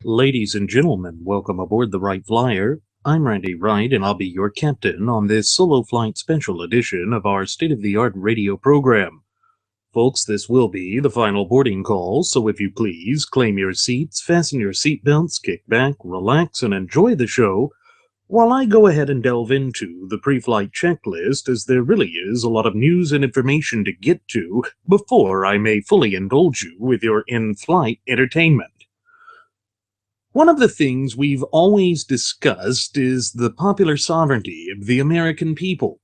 Ladies and gentlemen, welcome aboard the Wright Flyer. I'm Randy Wright, and I'll be your captain on this solo flight special edition of our state-of-the-art radio program. Folks, this will be the final boarding call, so if you please, claim your seats, fasten your seatbelts, kick back, relax, and enjoy the show, while I go ahead and delve into the pre-flight checklist, as there really is a lot of news and information to get to before I may fully indulge you with your in-flight entertainment. One of the things we've always discussed is the popular sovereignty of the American people.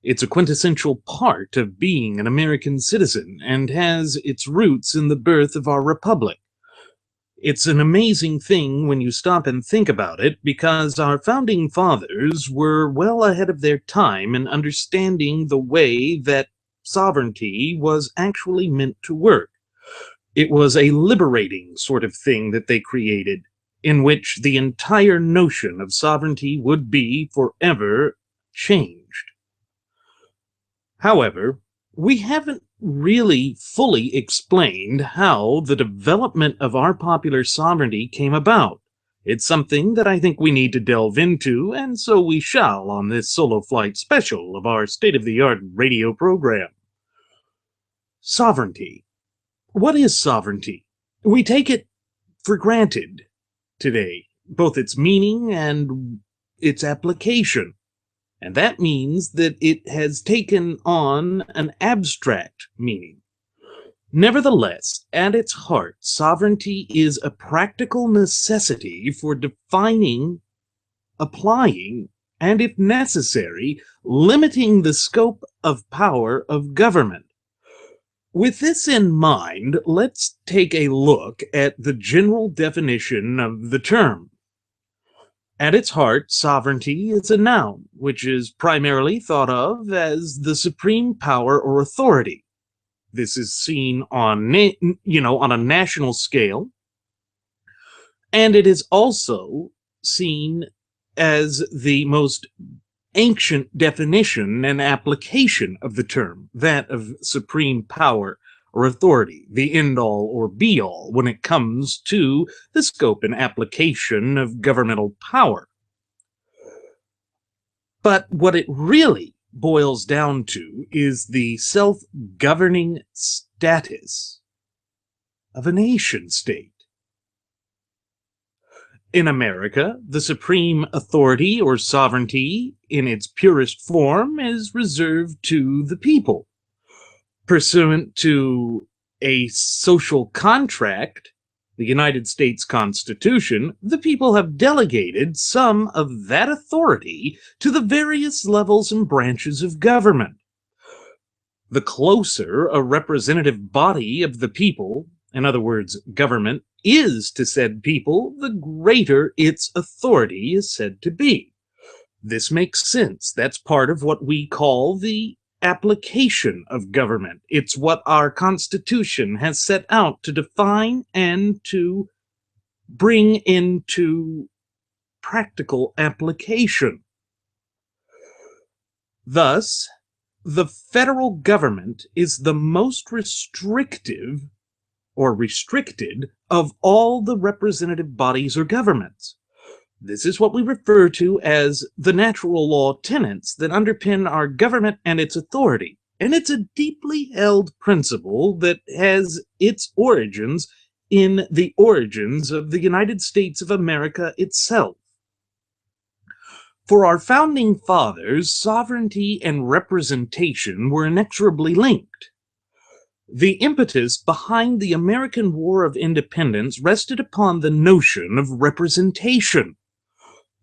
It's a quintessential part of being an American citizen and has its roots in the birth of our republic. It's an amazing thing when you stop and think about it, because our founding fathers were well ahead of their time in understanding the way that sovereignty was actually meant to work. It was a liberating sort of thing that they created, in which the entire notion of sovereignty would be forever changed. However, we haven't really fully explained how the development of our popular sovereignty came about. It's something that I think we need to delve into, and so we shall on this solo flight special of our state-of-the-art radio program. Sovereignty. What is sovereignty? We take it for granted today, both its meaning and its application. And that means that it has taken on an abstract meaning. Nevertheless, at its heart, sovereignty is a practical necessity for defining, applying, and if necessary, limiting the scope of power of government. With this in mind, let's take a look at the general definition of the term. At its heart, sovereignty is a noun, which is primarily thought of as the supreme power or authority. This is seen on a national scale, and it is also seen as the most ancient definition and application of the term, that of supreme power or authority, the end-all or be-all when it comes to the scope and application of governmental power. But what it really boils down to is the self-governing status of a nation-state. In America, the supreme authority or sovereignty in its purest form is reserved to the people. Pursuant to a social contract, the United States Constitution, the people have delegated some of that authority to the various levels and branches of government. The closer a representative body of the people, in other words, government, is to said people, the greater its authority is said to be. This makes sense. That's part of what we call the application of government. It's what our Constitution has set out to define and to bring into practical application. Thus, the federal government is the most restrictive or restricted of all the representative bodies or governments. This is what we refer to as the natural law tenets that underpin our government and its authority. And it's a deeply held principle that has its origins in the origins of the United States of America itself. For our founding fathers, sovereignty and representation were inexorably linked. The impetus behind the American War of Independence rested upon the notion of representation.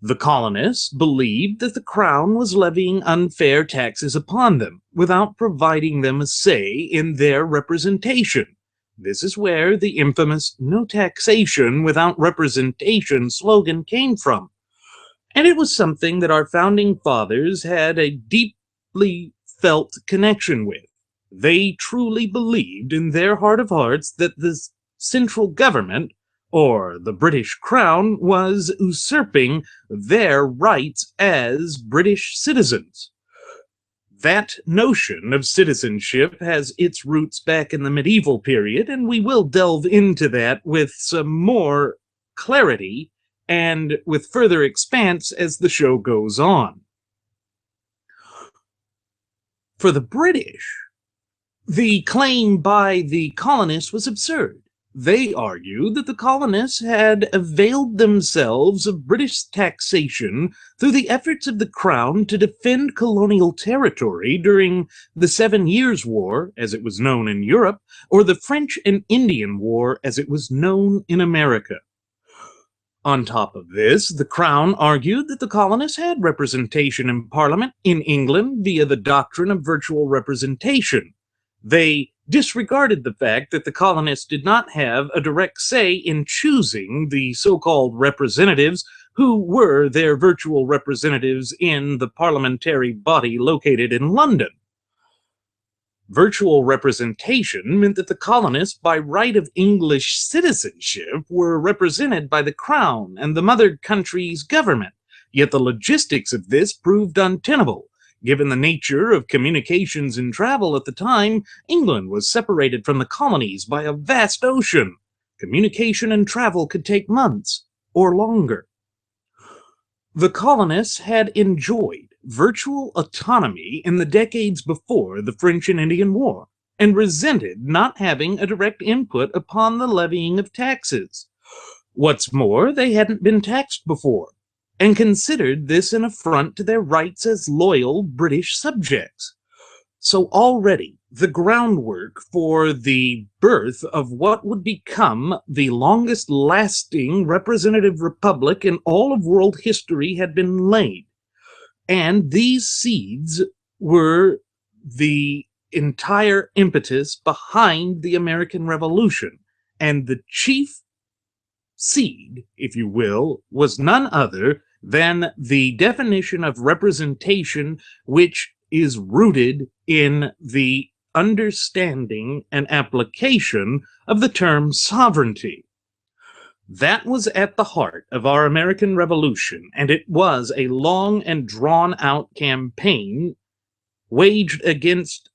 The colonists believed that the Crown was levying unfair taxes upon them without providing them a say in their representation. This is where the infamous "no taxation without representation" slogan came from. And it was something that our founding fathers had a deeply felt connection with. They truly believed in their heart of hearts that the central government, or the British Crown, was usurping their rights as British citizens. That notion of citizenship has its roots back in the medieval period, and we will delve into that with some more clarity and with further expanse as the show goes on. For the British, the claim by the colonists was absurd. They argued that the colonists had availed themselves of British taxation through the efforts of the Crown to defend colonial territory during the 7 Years' War, as it was known in Europe, or the French and Indian War, as it was known in America. On top of this, the Crown argued that the colonists had representation in Parliament in England via the doctrine of virtual representation. They disregarded the fact that the colonists did not have a direct say in choosing the so-called representatives who were their virtual representatives in the parliamentary body located in London. Virtual representation meant that the colonists, by right of English citizenship, were represented by the Crown and the mother country's government, yet the logistics of this proved untenable. Given the nature of communications and travel at the time, England was separated from the colonies by a vast ocean. Communication and travel could take months or longer. The colonists had enjoyed virtual autonomy in the decades before the French and Indian War, and resented not having a direct input upon the levying of taxes. What's more, they hadn't been taxed before, and considered this an affront to their rights as loyal British subjects. So already, the groundwork for the birth of what would become the longest-lasting representative republic in all of world history had been laid. And these seeds were the entire impetus behind the American Revolution. And the chief seed, if you will, was none other than the definition of representation, which is rooted in the understanding and application of the term sovereignty. That was at the heart of our American Revolution, and it was a long and drawn-out campaign waged against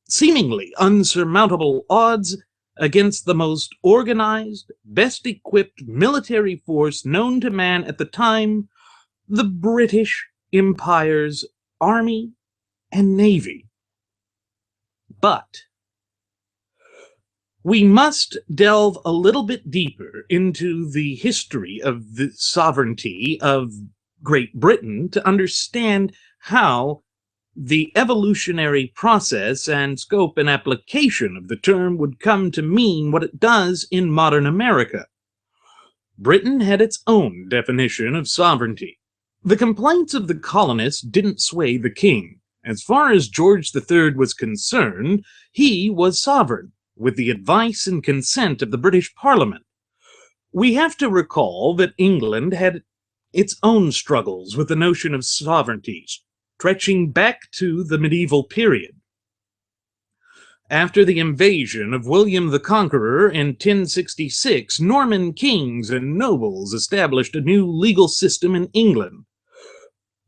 seemingly unsurmountable odds against the most organized, best-equipped military force known to man at the time, the British Empire's Army and Navy. But we must delve a little bit deeper into the history of the sovereignty of Great Britain to understand how the evolutionary process and scope and application of the term would come to mean what it does in modern America. Britain had its own definition of sovereignty. The complaints of the colonists didn't sway the king. As far as George III was concerned, he was sovereign, with the advice and consent of the British Parliament. We have to recall that England had its own struggles with the notion of sovereignty, stretching back to the medieval period. After the invasion of William the Conqueror in 1066, Norman kings and nobles established a new legal system in England.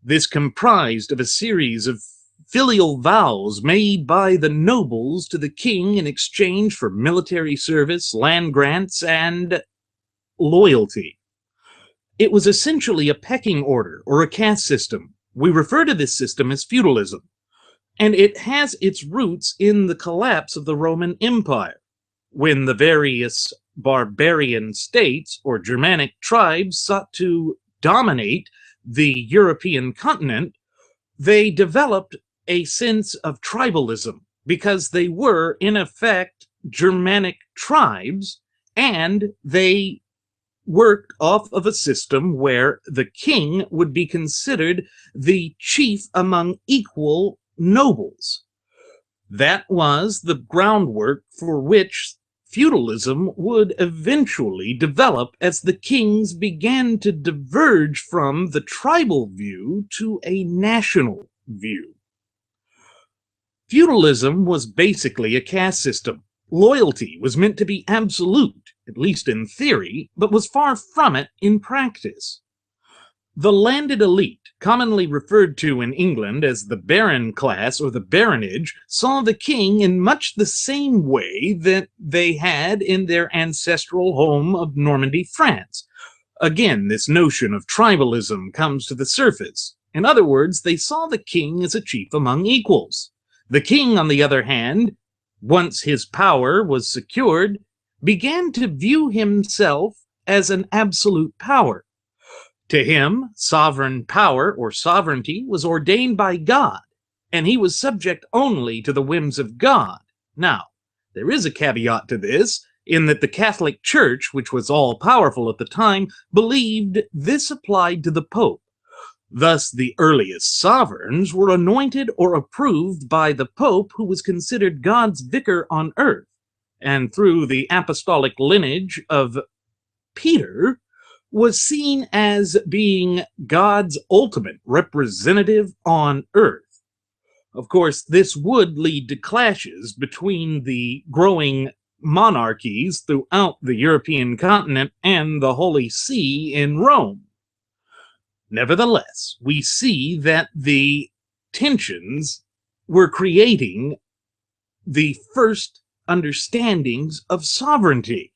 This comprised of a series of filial vows made by the nobles to the king in exchange for military service, land grants, and loyalty. It was essentially a pecking order or a caste system. We refer to this system as feudalism, and it has its roots in the collapse of the Roman Empire, when the various barbarian states or Germanic tribes sought to dominate the European continent. They developed a sense of tribalism because they were, in effect, Germanic tribes, and they worked off of a system where the king would be considered the chief among equal nobles. That was the groundwork for which feudalism would eventually develop as the kings began to diverge from the tribal view to a national view. Feudalism was basically a caste system. Loyalty was meant to be absolute, at least in theory, but was far from it in practice. The landed elite, commonly referred to in England as the baron class or the baronage, saw the king in much the same way that they had in their ancestral home of Normandy, France. Again, this notion of tribalism comes to the surface. In other words, they saw the king as a chief among equals. The king, on the other hand, once his power was secured, began to view himself as an absolute power. To him, sovereign power or sovereignty was ordained by God, and he was subject only to the whims of God. Now, there is a caveat to this, in that the Catholic Church, which was all-powerful at the time, believed this applied to the Pope. Thus, the earliest sovereigns were anointed or approved by the Pope, who was considered God's vicar on earth, and through the apostolic lineage of Peter, was seen as being God's ultimate representative on earth. Of course, this would lead to clashes between the growing monarchies throughout the European continent and the Holy See in Rome. Nevertheless, we see that the tensions were creating the first understandings of sovereignty.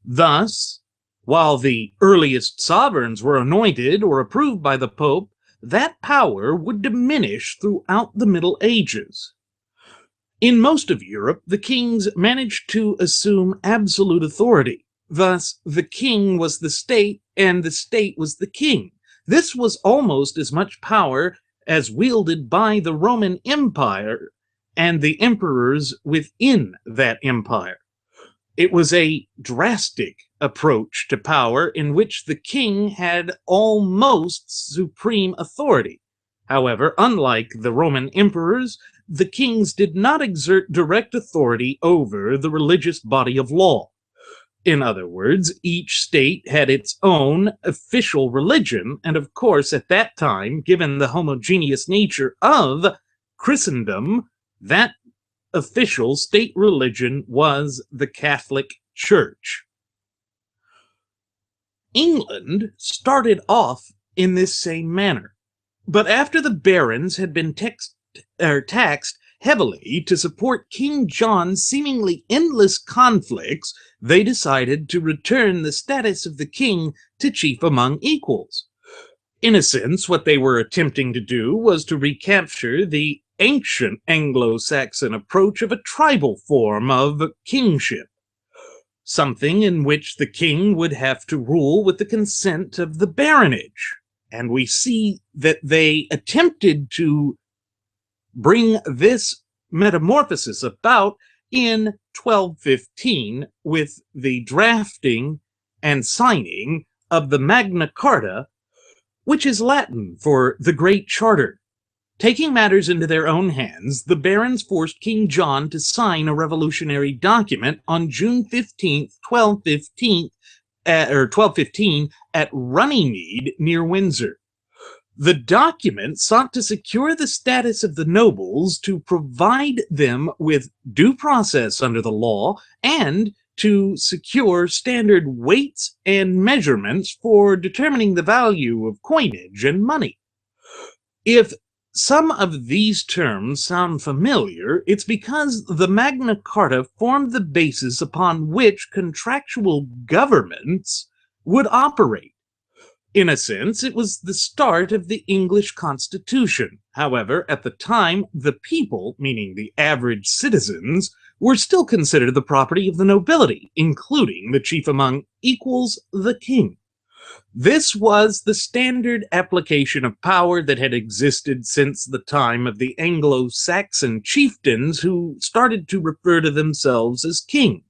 Thus, while the earliest sovereigns were anointed or approved by the Pope, that power would diminish throughout the Middle Ages. In most of Europe, the kings managed to assume absolute authority. Thus, the king was the state, and the state was the king. This was almost as much power as wielded by the Roman Empire and the emperors within that empire. It was a drastic approach to power in which the king had almost supreme authority. However, unlike the Roman emperors, the kings did not exert direct authority over the religious body of law. In other words, each state had its own official religion, and of course, at that time, given the homogeneous nature of Christendom, that official state religion was the Catholic Church. England started off in this same manner, but after the barons had been taxed heavily to support King John's seemingly endless conflicts, they decided to return the status of the king to chief among equals. In a sense, what they were attempting to do was to recapture the ancient Anglo-Saxon approach of a tribal form of kingship, something in which the king would have to rule with the consent of the baronage. And we see that they attempted to bring this metamorphosis about in 1215 with the drafting and signing of the Magna Carta, which is Latin for the Great Charter. Taking matters into their own hands, the barons forced King John to sign a revolutionary document on June 15, 1215 at Runnymede near Windsor. The document sought to secure the status of the nobles, to provide them with due process under the law, and to secure standard weights and measurements for determining the value of coinage and money. If some of these terms sound familiar, it's because the Magna Carta formed the basis upon which contractual governments would operate. In a sense, it was the start of the English Constitution. However, at the time, the people, meaning the average citizens, were still considered the property of the nobility, including the chief among equals, the king. This was the standard application of power that had existed since the time of the Anglo-Saxon chieftains who started to refer to themselves as king.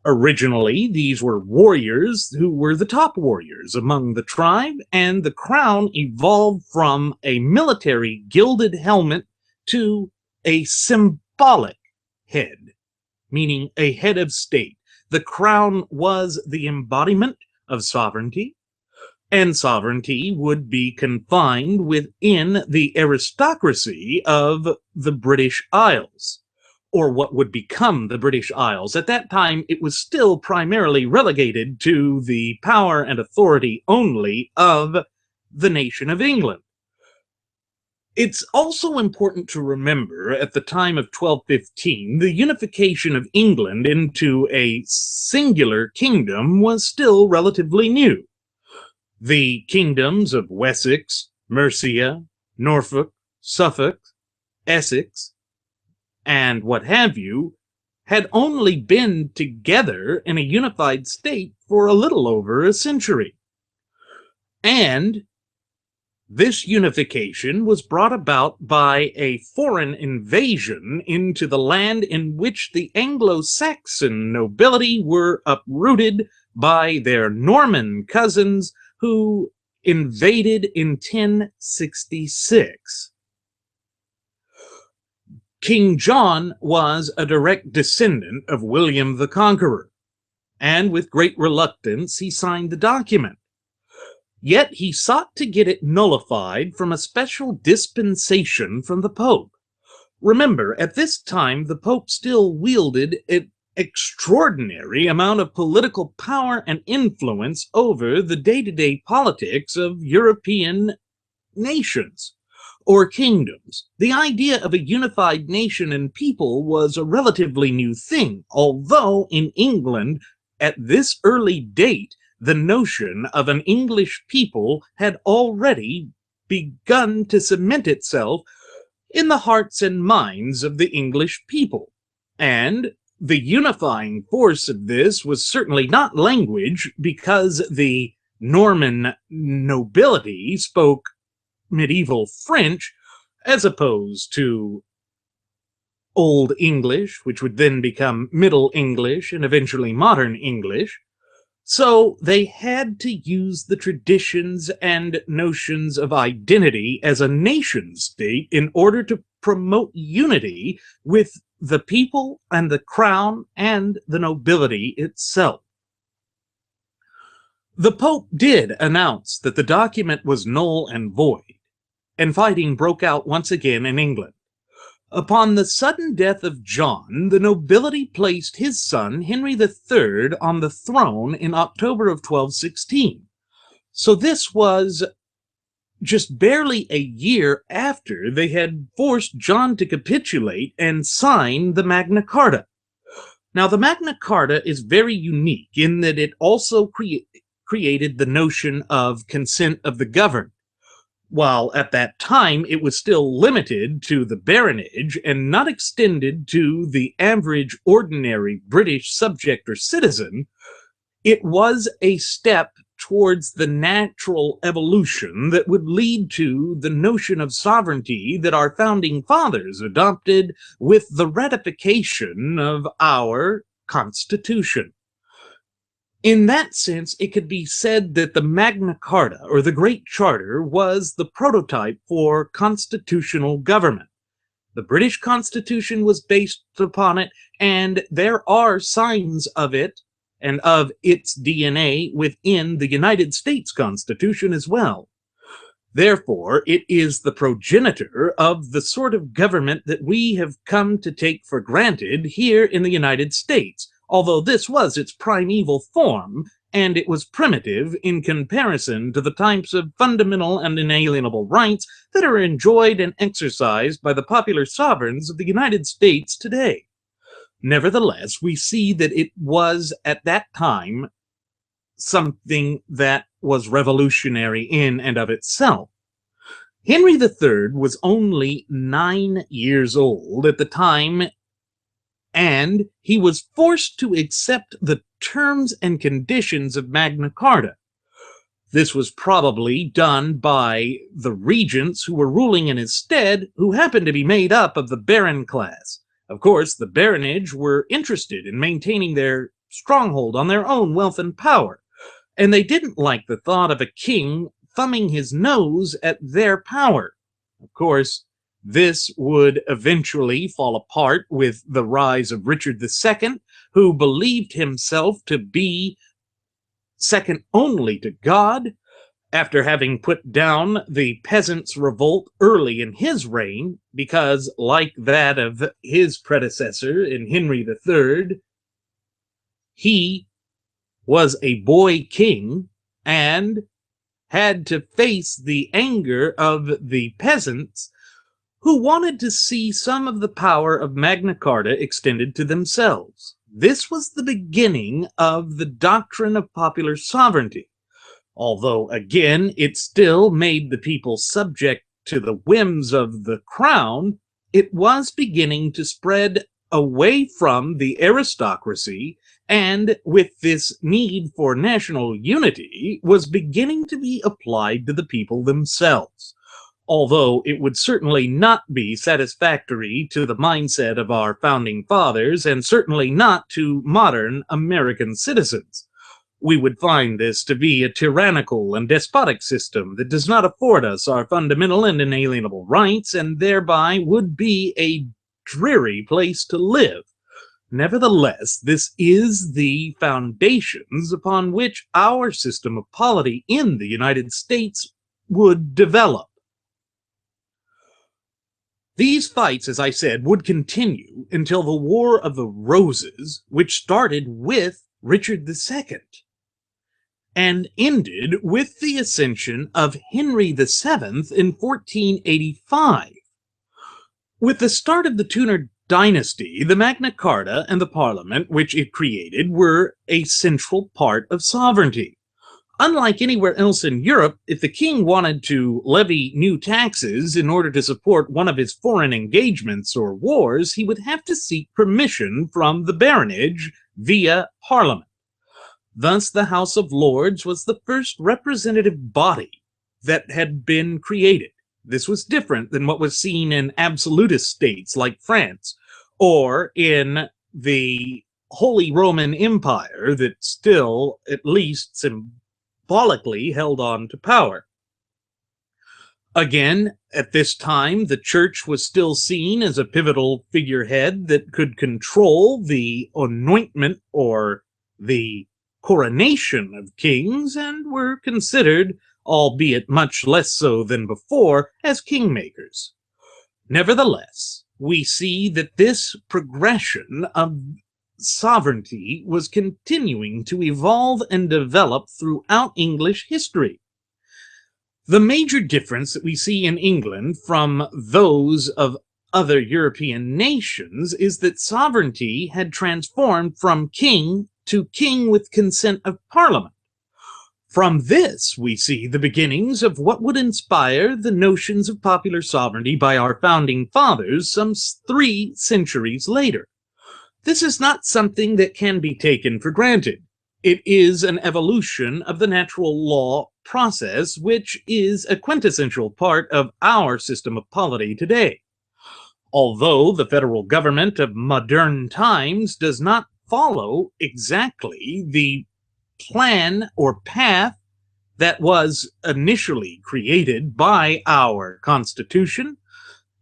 Originally, these were warriors who were the top warriors among the tribe, and the crown evolved from a military gilded helmet to a symbolic head, meaning a head of state. The crown was the embodiment of sovereignty, and sovereignty would be confined within the aristocracy of the British Isles. or what would become the British Isles. At that time, it was still primarily relegated to the power and authority only of the nation of England. It's also important to remember at the time of 1215, the unification of England into a singular kingdom was still relatively new. The kingdoms of Wessex, Mercia, Norfolk, Suffolk, Essex, and what have you, had only been together in a unified state for a little over a century. And this unification was brought about by a foreign invasion into the land in which the Anglo-Saxon nobility were uprooted by their Norman cousins who invaded in 1066. King John was a direct descendant of William the Conqueror, and with great reluctance he signed the document. Yet he sought to get it nullified from a special dispensation from the Pope. Remember, at this time, the Pope still wielded an extraordinary amount of political power and influence over the day-to-day politics of European nations or kingdoms. The idea of a unified nation and people was a relatively new thing, although in England, at this early date, the notion of an English people had already begun to cement itself in the hearts and minds of the English people. And the unifying force of this was certainly not language, because the Norman nobility spoke medieval French as opposed to Old English, which would then become Middle English and eventually Modern English. So they had to use the traditions and notions of identity as a nation state in order to promote unity with the people and the crown and the nobility itself. The Pope did announce that the document was null and void, and fighting broke out once again in England. Upon the sudden death of John, the nobility placed his son, Henry III, on the throne in October of 1216. So this was just barely a year after they had forced John to capitulate and sign the Magna Carta. Now, the Magna Carta is very unique in that it also created the notion of consent of the governed. While at that time it was still limited to the baronage and not extended to the average ordinary British subject or citizen, it was a step towards the natural evolution that would lead to the notion of sovereignty that our founding fathers adopted with the ratification of our Constitution. In that sense, it could be said that the Magna Carta, or the Great Charter, was the prototype for constitutional government. The British Constitution was based upon it, and there are signs of it and of its DNA within the United States Constitution as well. Therefore, it is the progenitor of the sort of government that we have come to take for granted here in the United States, although this was its primeval form, and it was primitive in comparison to the types of fundamental and inalienable rights that are enjoyed and exercised by the popular sovereigns of the United States today. Nevertheless, we see that it was, at that time, something that was revolutionary in and of itself. Henry III was only 9 years old at the time, and he was forced to accept the terms and conditions of Magna Carta. This was probably done by the regents who were ruling in his stead, who happened to be made up of the baron class. Of course, the baronage were interested in maintaining their stronghold on their own wealth and power, and they didn't like the thought of a king thumbing his nose at their power. Of course, this would eventually fall apart with the rise of Richard II, who believed himself to be second only to God, After having put down the peasants' revolt early in his reign, because, like that of his predecessor in Henry III, he was a boy king and had to face the anger of the peasants who wanted to see some of the power of Magna Carta extended to themselves. This was the beginning of the doctrine of popular sovereignty, although, again, it still made the people subject to the whims of the crown. It was beginning to spread away from the aristocracy, and with this need for national unity was beginning to be applied to the people themselves, although it would certainly not be satisfactory to the mindset of our founding fathers, and certainly not to modern American citizens. We would find this to be a tyrannical and despotic system that does not afford us our fundamental and inalienable rights, and thereby would be a dreary place to live. Nevertheless, this is the foundations upon which our system of polity in the United States would develop. These fights, as I said, would continue until the War of the Roses, which started with Richard II and ended with the ascension of Henry VII in 1485. With the start of the Tudor dynasty, the Magna Carta and the Parliament which it created were a central part of sovereignty. Unlike anywhere else in Europe, if the king wanted to levy new taxes in order to support one of his foreign engagements or wars, he would have to seek permission from the baronage via Parliament. Thus, the House of Lords was the first representative body that had been created. This was different than what was seen in absolutist states like France, or in the Holy Roman Empire that still, at least symbolically, held on to power. Again, at this time, the church was still seen as a pivotal figurehead that could control the anointment or the coronation of kings, and were considered, albeit much less so than before, as kingmakers. Nevertheless, we see that this progression of sovereignty was continuing to evolve and develop throughout English history. The major difference that we see in England from those of other European nations is that sovereignty had transformed from king to king with consent of Parliament. From this, we see the beginnings of what would inspire the notions of popular sovereignty by our founding fathers some 3 centuries later. This is not something that can be taken for granted. It is an evolution of the natural law process, which is a quintessential part of our system of polity today. Although the federal government of modern times does not follow exactly the plan or path that was initially created by our Constitution,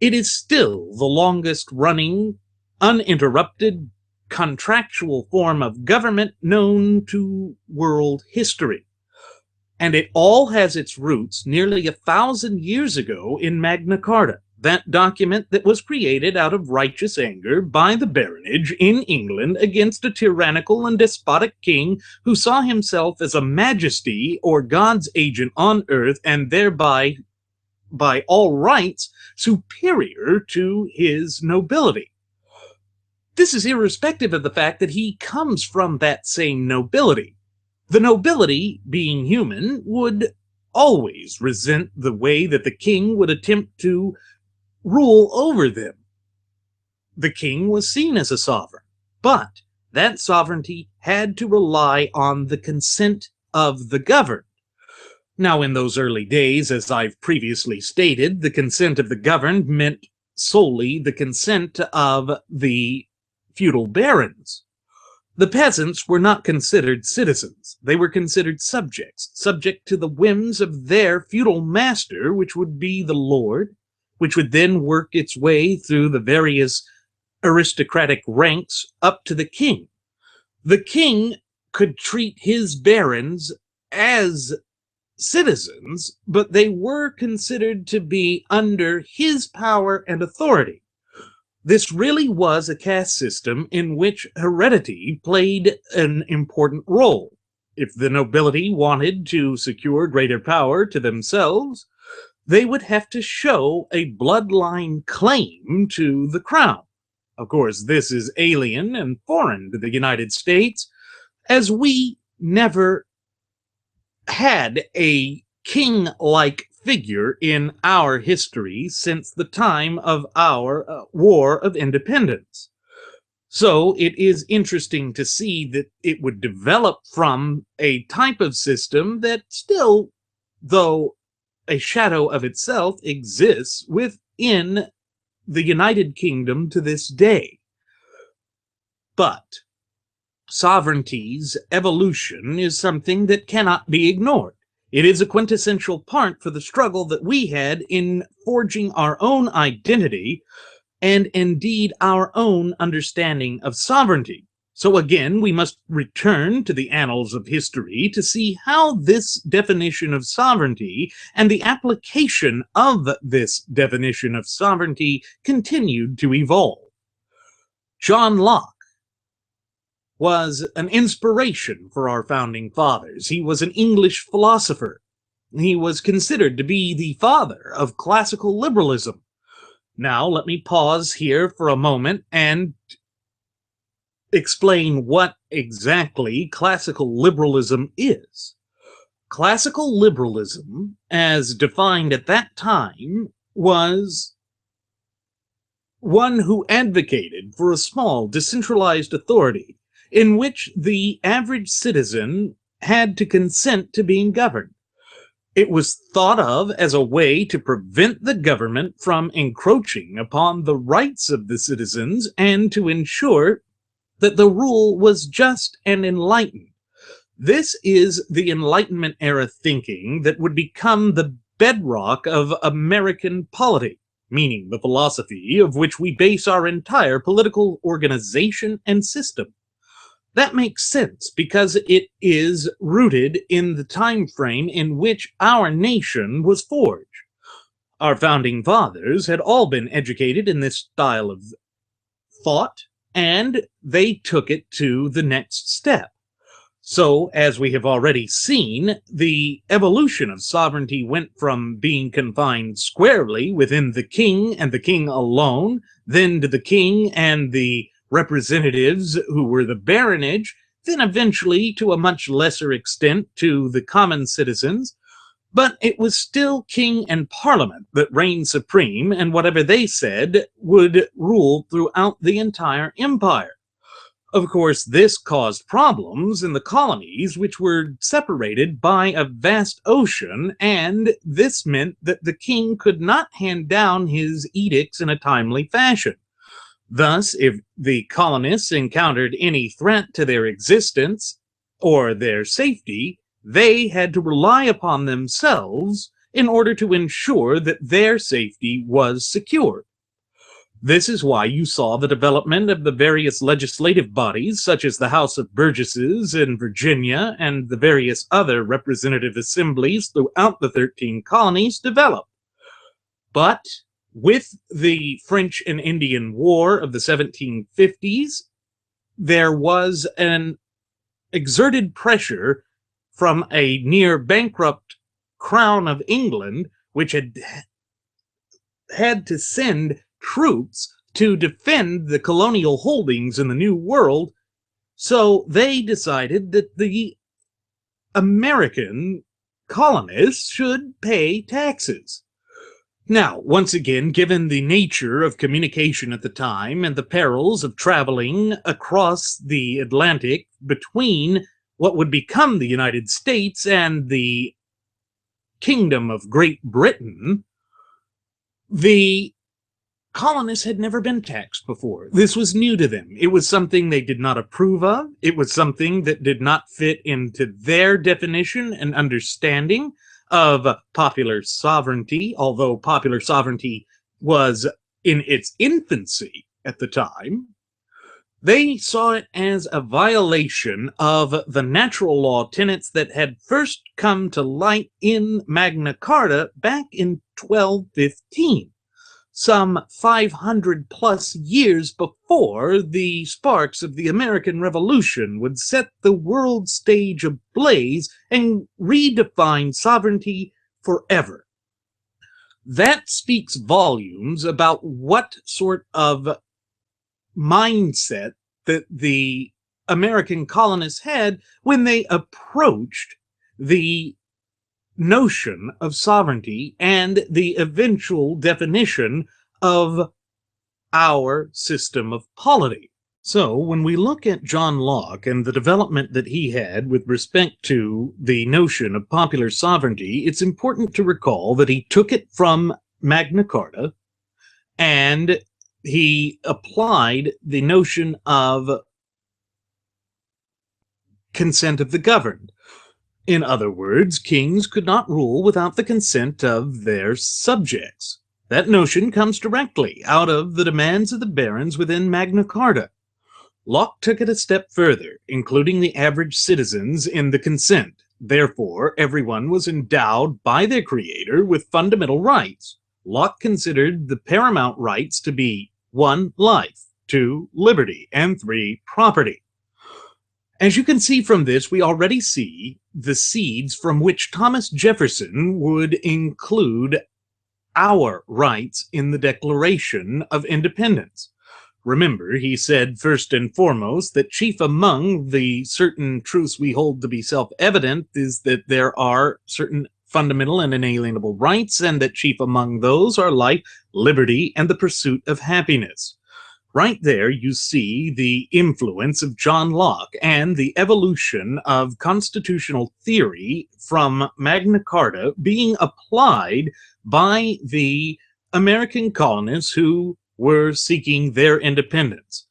it is still the longest running, uninterrupted, contractual form of government known to world history. And it all has its roots nearly 1,000 years ago in Magna Carta, that document that was created out of righteous anger by the baronage in England against a tyrannical and despotic king who saw himself as a majesty or God's agent on earth, and thereby, by all rights, superior to his nobility. This is irrespective of the fact that he comes from that same nobility. The nobility, being human, would always resent the way that the king would attempt to rule over them. The king was seen as a sovereign, but that sovereignty had to rely on the consent of the governed. Now, in those early days, as I've previously stated, the consent of the governed meant solely the consent of the feudal barons. The peasants were not considered citizens. They were considered subjects, subject to the whims of their feudal master, which would be the lord, which would then work its way through the various aristocratic ranks up to the king. The king could treat his barons as citizens, but they were considered to be under his power and authority. This really was a caste system in which heredity played an important role. If the nobility wanted to secure greater power to themselves, they would have to show a bloodline claim to the crown. Of course, this is alien and foreign to the United States, as we never had a king-like figure in our history since the time of our War of Independence. So it is interesting to see that it would develop from a type of system that still, though a shadow of itself, exists within the United Kingdom to this day. But sovereignty's evolution is something that cannot be ignored. It is a quintessential part for the struggle that we had in forging our own identity and indeed our own understanding of sovereignty. So again, we must return to the annals of history to see how this definition of sovereignty and the application of this definition of sovereignty continued to evolve. John Locke was an inspiration for our founding fathers. He was an English philosopher. He was considered to be the father of classical liberalism. Now, let me pause here for a moment and explain what exactly classical liberalism is. Classical liberalism, as defined at that time, was one who advocated for a small, decentralized authority in which the average citizen had to consent to being governed. It was thought of as a way to prevent the government from encroaching upon the rights of the citizens and to ensure that the rule was just and enlightened. This is the Enlightenment era thinking that would become the bedrock of American polity, meaning the philosophy of which we base our entire political organization and system. That makes sense because it is rooted in the time frame in which our nation was forged. Our founding fathers had all been educated in this style of thought, and they took it to the next step. So, as we have already seen, the evolution of sovereignty went from being confined squarely within the king and the king alone, then to the king and the representatives who were the baronage, then eventually to a much lesser extent to the common citizens, but it was still king and parliament that reigned supreme, and whatever they said would rule throughout the entire empire. Of course, this caused problems in the colonies, which were separated by a vast ocean, and this meant that the king could not hand down his edicts in a timely fashion. Thus, if the colonists encountered any threat to their existence or their safety, they had to rely upon themselves in order to ensure that their safety was secured. This is why you saw the development of the various legislative bodies, such as the House of Burgesses in Virginia and the various other representative assemblies throughout the 13 colonies develop. But with the French and Indian War of the 1750s, there was an exerted pressure from a near bankrupt Crown of England, which had to send troops to defend the colonial holdings in the New World, so they decided that the American colonists should pay taxes. Now, once again, given the nature of communication at the time and the perils of traveling across the Atlantic between what would become the United States and the Kingdom of Great Britain, the colonists had never been taxed before. This was new to them. It was something they did not approve of. It was something that did not fit into their definition and understanding of popular sovereignty, although popular sovereignty was in its infancy at the time. They saw it as a violation of the natural law tenets that had first come to light in Magna Carta back in 1215, some 500 plus years before the sparks of the American Revolution would set the world stage ablaze and redefine sovereignty forever. That speaks volumes about what sort of mindset that the American colonists had when they approached the notion of sovereignty and the eventual definition of our system of polity. So, when we look at John Locke and the development that he had with respect to the notion of popular sovereignty, it's important to recall that he took it from Magna Carta and he applied the notion of consent of the governed. In other words, kings could not rule without the consent of their subjects. That notion comes directly out of the demands of the barons within Magna Carta. Locke took it a step further, including the average citizens in the consent. Therefore, everyone was endowed by their creator with fundamental rights. Locke considered the paramount rights to be 1. Life, 2. Liberty, and 3. Property. As you can see from this, we already see the seeds from which Thomas Jefferson would include our rights in the Declaration of Independence. Remember, he said first and foremost that chief among the certain truths we hold to be self-evident is that there are certain fundamental and inalienable rights, and that chief among those are life, liberty, and the pursuit of happiness. Right there you see the influence of John Locke and the evolution of constitutional theory from Magna Carta being applied by the American colonists who were seeking their independence.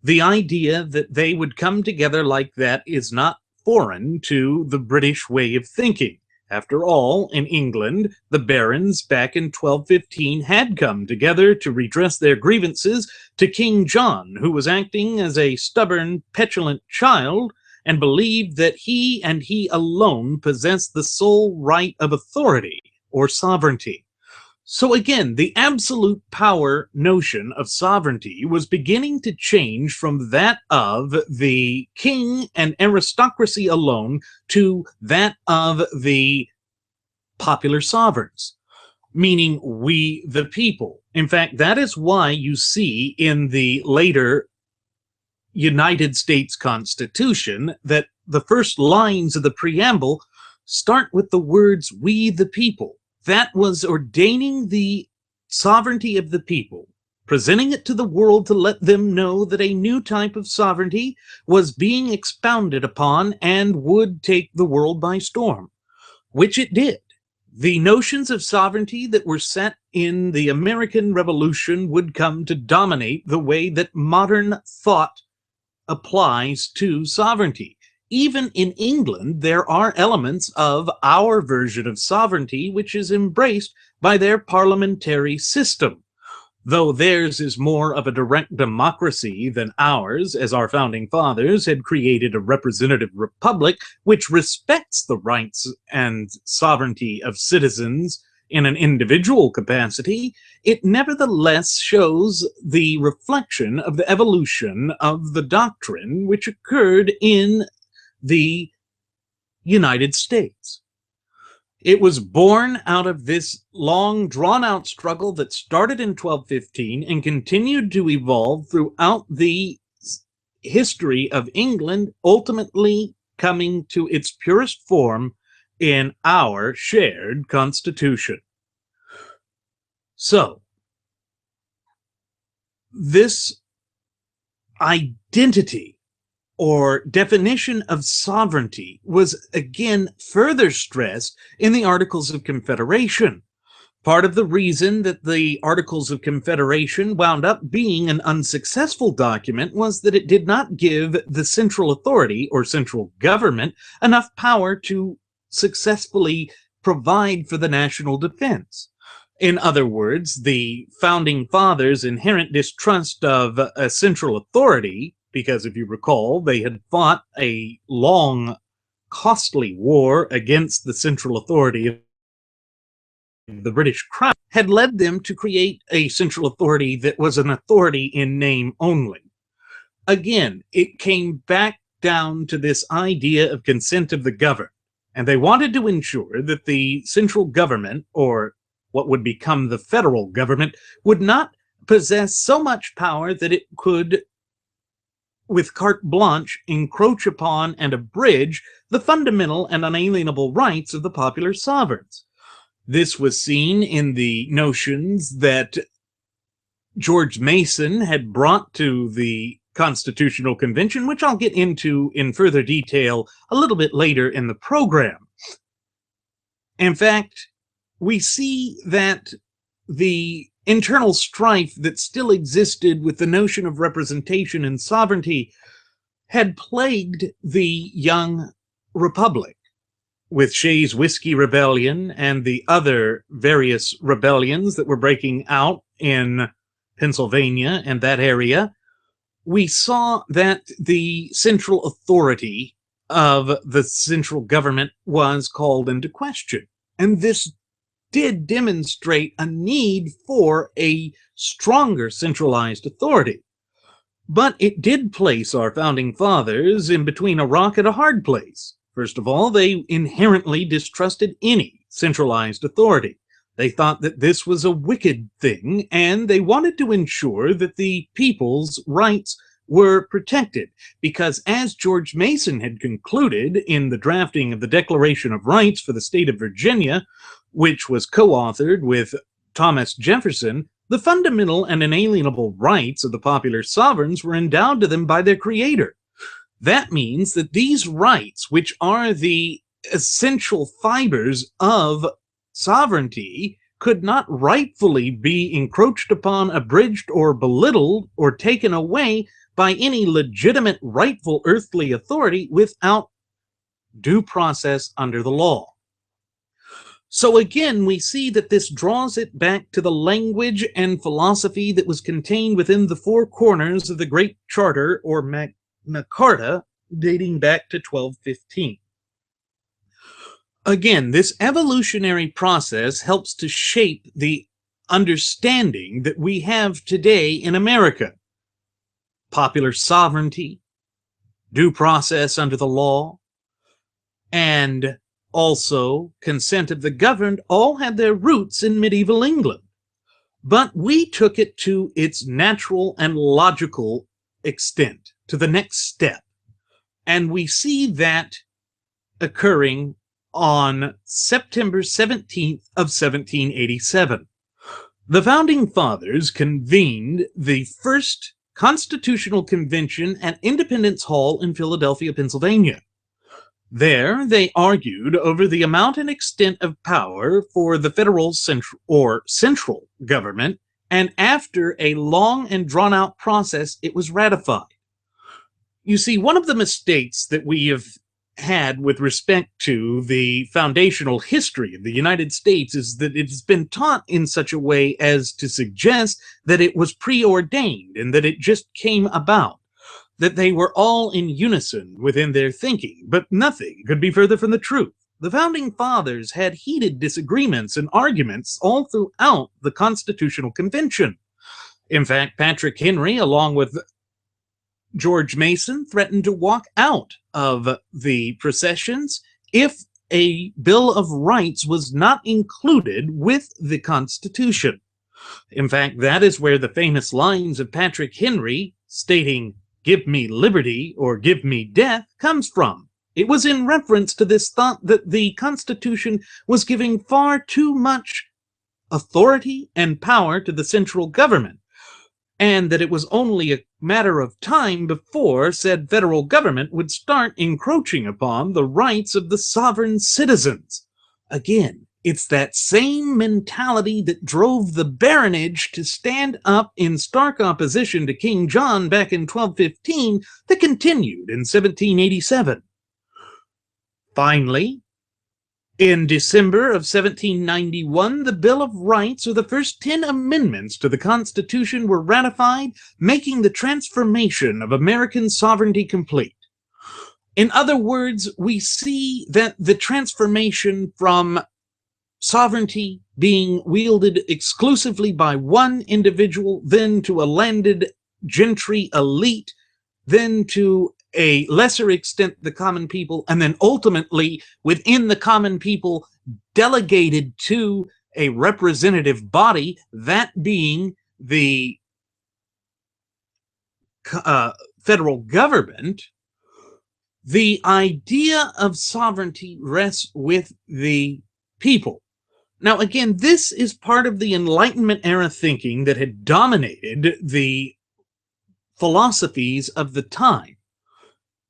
The idea that they would come together like that is not foreign to the British way of thinking. After all, in England, the barons back in 1215 had come together to redress their grievances to King John, who was acting as a stubborn, petulant child and believed that he and he alone possessed the sole right of authority or sovereignty. So again, the absolute power notion of sovereignty was beginning to change from that of the king and aristocracy alone to that of the popular sovereigns, meaning we the people. In fact, that is why you see in the later United States Constitution that the first lines of the preamble start with the words, "we the people." That was ordaining the sovereignty of the people, presenting it to the world to let them know that a new type of sovereignty was being expounded upon and would take the world by storm, which it did. The notions of sovereignty that were set in the American Revolution would come to dominate the way that modern thought applies to sovereignty. Even in England, there are elements of our version of sovereignty which is embraced by their parliamentary system. Though theirs is more of a direct democracy than ours, as our founding fathers had created a representative republic which respects the rights and sovereignty of citizens in an individual capacity, it nevertheless shows the reflection of the evolution of the doctrine which occurred in the United States. It was born out of this long, drawn-out struggle that started in 1215 and continued to evolve throughout the history of England, ultimately coming to its purest form in our shared Constitution. So, this identity or definition of sovereignty was again further stressed in the Articles of Confederation. Part of the reason that the Articles of Confederation wound up being an unsuccessful document was that it did not give the central authority or central government enough power to successfully provide for the national defense. In other words, the founding fathers' inherent distrust of a central authority because if you recall, they had fought a long, costly war against the central authority of the British Crown, had led them to create a central authority that was an authority in name only. Again, it came back down to this idea of consent of the governed, and they wanted to ensure that the central government, or what would become the federal government, would not possess so much power that it could, with carte blanche, encroach upon and abridge the fundamental and unalienable rights of the popular sovereigns. This was seen in the notions that George Mason had brought to the Constitutional Convention, which I'll get into in further detail a little bit later in the program. In fact, we see that the internal strife that still existed with the notion of representation and sovereignty had plagued the young republic, with Shays' Whiskey Rebellion and the other various rebellions that were breaking out in Pennsylvania and that area. We saw that the central authority of the central government was called into question. And this did demonstrate a need for a stronger centralized authority. But it did place our founding fathers in between a rock and a hard place. First of all, they inherently distrusted any centralized authority. They thought that this was a wicked thing, and they wanted to ensure that the people's rights were protected, because as George Mason had concluded in the drafting of the Declaration of Rights for the state of Virginia, which was co-authored with Thomas Jefferson, the fundamental and inalienable rights of the popular sovereigns were endowed to them by their creator. That means that these rights, which are the essential fibers of sovereignty, could not rightfully be encroached upon, abridged, or belittled, or taken away by any legitimate rightful earthly authority without due process under the law. So again, we see that this draws it back to the language and philosophy that was contained within the four corners of the Great Charter, or Magna Carta, dating back to 1215. Again, this evolutionary process helps to shape the understanding that we have today in America. Popular sovereignty, due process under the law, and also consent of the governed all had their roots in medieval England. But we took it to its natural and logical extent, to the next step. And we see that occurring on September 17th of 1787. The Founding Fathers convened the first Constitutional Convention at Independence Hall in Philadelphia, Pennsylvania. There, they argued over the amount and extent of power for the federal central government, and after a long and drawn-out process, it was ratified. You see, one of the mistakes that we have had with respect to the foundational history of the United States is that it's been taught in such a way as to suggest that it was preordained and that it just came about, that they were all in unison within their thinking, but nothing could be further from the truth. The Founding Fathers had heated disagreements and arguments all throughout the Constitutional Convention. In fact, Patrick Henry, along with George Mason, threatened to walk out of the processions if a Bill of Rights was not included with the Constitution. In fact, that is where the famous lines of Patrick Henry stating, "Give me liberty or give me death," comes from. It was in reference to this thought that the Constitution was giving far too much authority and power to the central government, and that it was only a matter of time before said federal government would start encroaching upon the rights of the sovereign citizens. Again, it's that same mentality that drove the baronage to stand up in stark opposition to King John back in 1215 that continued in 1787. Finally, In December of 1791, the Bill of Rights, or the first 10 amendments to the Constitution, were ratified, making the transformation of American sovereignty complete. In other words, we see that the transformation from sovereignty being wielded exclusively by one individual, then to a landed gentry elite, then to a lesser extent the common people, and then ultimately within the common people delegated to a representative body, that being the federal government. The idea of sovereignty rests with the people. Now, again, this is part of the Enlightenment era thinking that had dominated the philosophies of the time.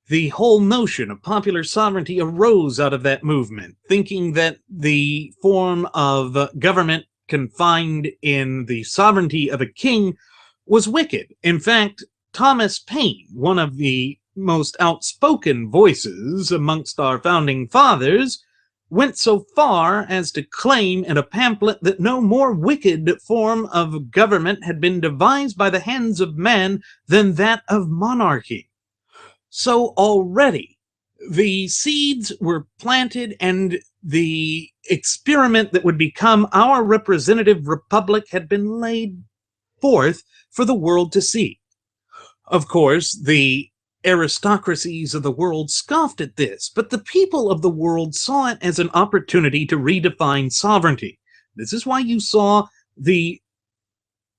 The whole notion of popular sovereignty arose out of that movement, thinking that the form of government confined in the sovereignty of a king was wicked. In fact, Thomas Paine, one of the most outspoken voices amongst our founding fathers, went so far as to claim in a pamphlet that no more wicked form of government had been devised by the hands of man than that of monarchy. So already the seeds were planted, and the experiment that would become our representative republic had been laid forth for the world to see. Of course, the aristocracies of the world scoffed at this, but the people of the world saw it as an opportunity to redefine sovereignty. This is why you saw the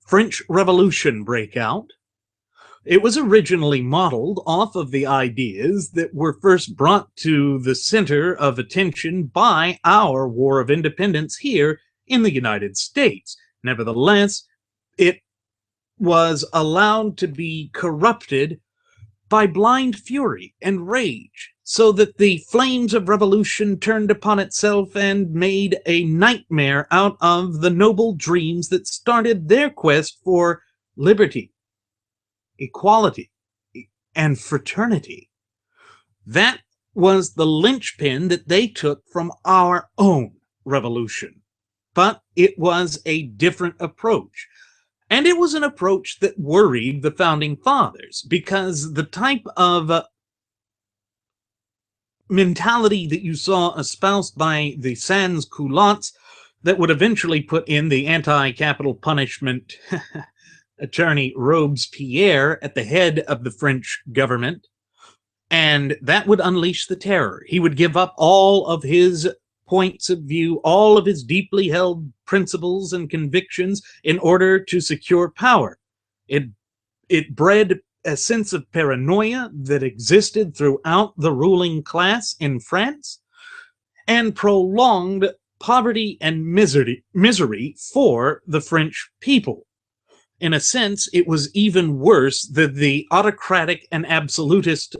French Revolution break out. It was originally modeled off of the ideas that were first brought to the center of attention by our War of Independence here in the United States. Nevertheless, it was allowed to be corrupted by blind fury and rage, so that the flames of revolution turned upon itself and made a nightmare out of the noble dreams that started their quest for liberty, equality, and fraternity. That was the linchpin that they took from our own revolution. But it was a different approach. And it was an approach that worried the founding fathers, because the type of mentality that you saw espoused by the sans-culottes that would eventually put in the anti-capital punishment attorney Robespierre at the head of the French government, and that would unleash the terror. He would give up all of his points of view, all of his deeply held principles and convictions in order to secure power. It bred a sense of paranoia that existed throughout the ruling class in France, and prolonged poverty and misery for the French people. In a sense, it was even worse than the autocratic and absolutist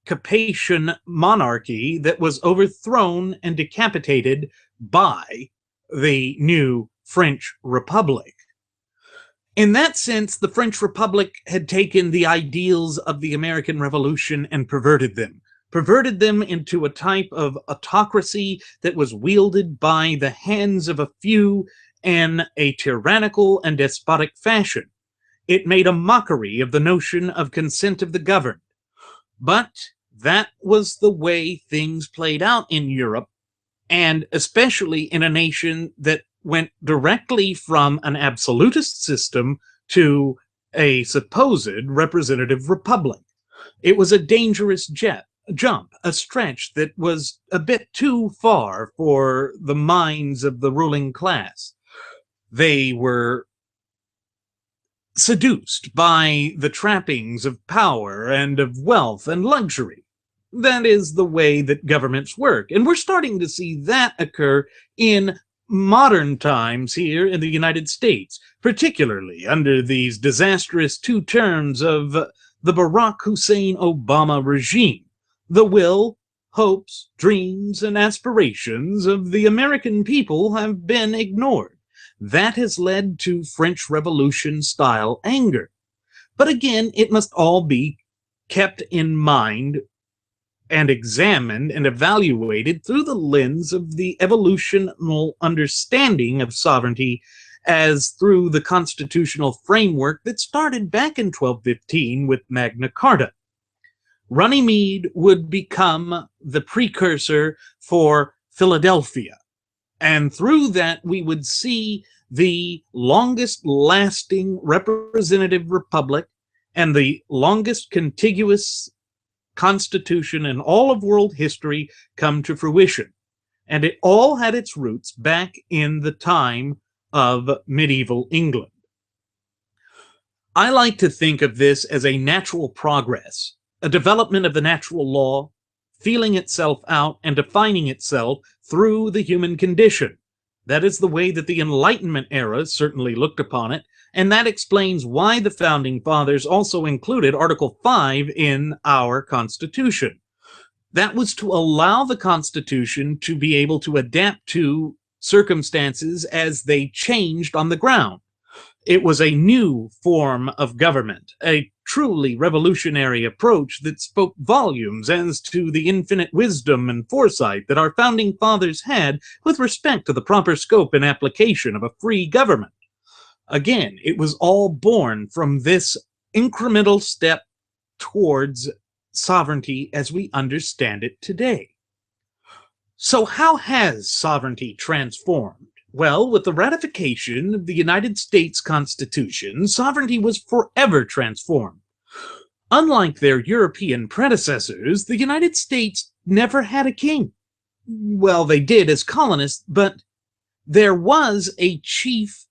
Capetian monarchy that was overthrown and decapitated by the new French Republic. In that sense, the French Republic had taken the ideals of the American Revolution and perverted them into a type of autocracy that was wielded by the hands of a few in a tyrannical and despotic fashion. It made a mockery of the notion of consent of the governed. But that was the way things played out in Europe, and especially in a nation that went directly from an absolutist system to a supposed representative republic. It was a dangerous jump, a stretch that was a bit too far for the minds of the ruling class. They were seduced by the trappings of power and of wealth and luxury. That is the way that governments work. And we're starting to see that occur in modern times here in the United States, particularly under these disastrous 2 terms of the Barack Hussein Obama regime. The will, hopes, dreams, and aspirations of the American people have been ignored. That has led to French Revolution-style anger. But again, it must all be kept in mind and examined and evaluated through the lens of the evolutional understanding of sovereignty as through the constitutional framework that started back in 1215 with Magna Carta. Runnymede would become the precursor for Philadelphia, and through that we would see the longest lasting representative republic and the longest contiguous constitution in all of world history come to fruition. And it all had its roots back in the time of medieval England. I like to think of this as a natural progress, a development of the natural law, feeling itself out and defining itself through the human condition. That is the way that the Enlightenment era certainly looked upon it, and that explains why the Founding Fathers also included Article 5 in our Constitution. That was to allow the Constitution to be able to adapt to circumstances as they changed on the ground. It was a new form of government, a truly revolutionary approach that spoke volumes as to the infinite wisdom and foresight that our Founding Fathers had with respect to the proper scope and application of a free government. Again, it was all born from this incremental step towards sovereignty as we understand it today. So how has sovereignty transformed? Well, with the ratification of the United States Constitution, sovereignty was forever transformed. Unlike their European predecessors, the United States never had a king. Well, they did as colonists, but there was a chief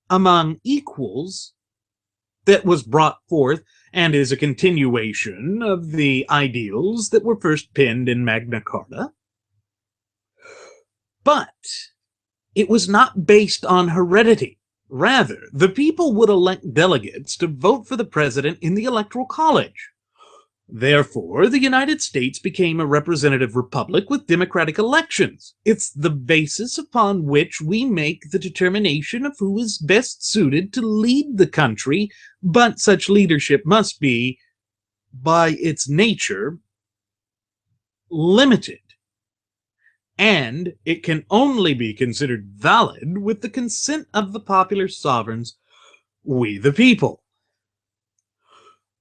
among equals that was brought forth and is a continuation of the ideals that were first penned in Magna Carta. But it was not based on heredity. Rather, the people would elect delegates to vote for the president in the Electoral College. Therefore, the United States became a representative republic with democratic elections. It's the basis upon which we make the determination of who is best suited to lead the country, but such leadership must be, by its nature, limited. And it can only be considered valid with the consent of the popular sovereigns, we the people.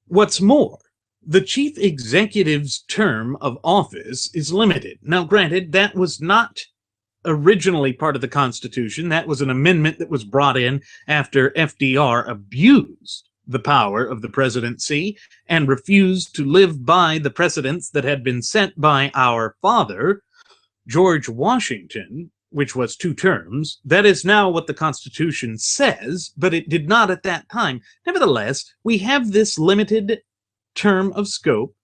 What's more, the chief executive's term of office is limited. Now, granted, that was not originally part of the Constitution. That was an amendment that was brought in after FDR abused the power of the presidency and refused to live by the precedents that had been set by our father, George Washington, which was 2 terms. That is now what the Constitution says, but it did not at that time. Nevertheless, we have this limited term of scope,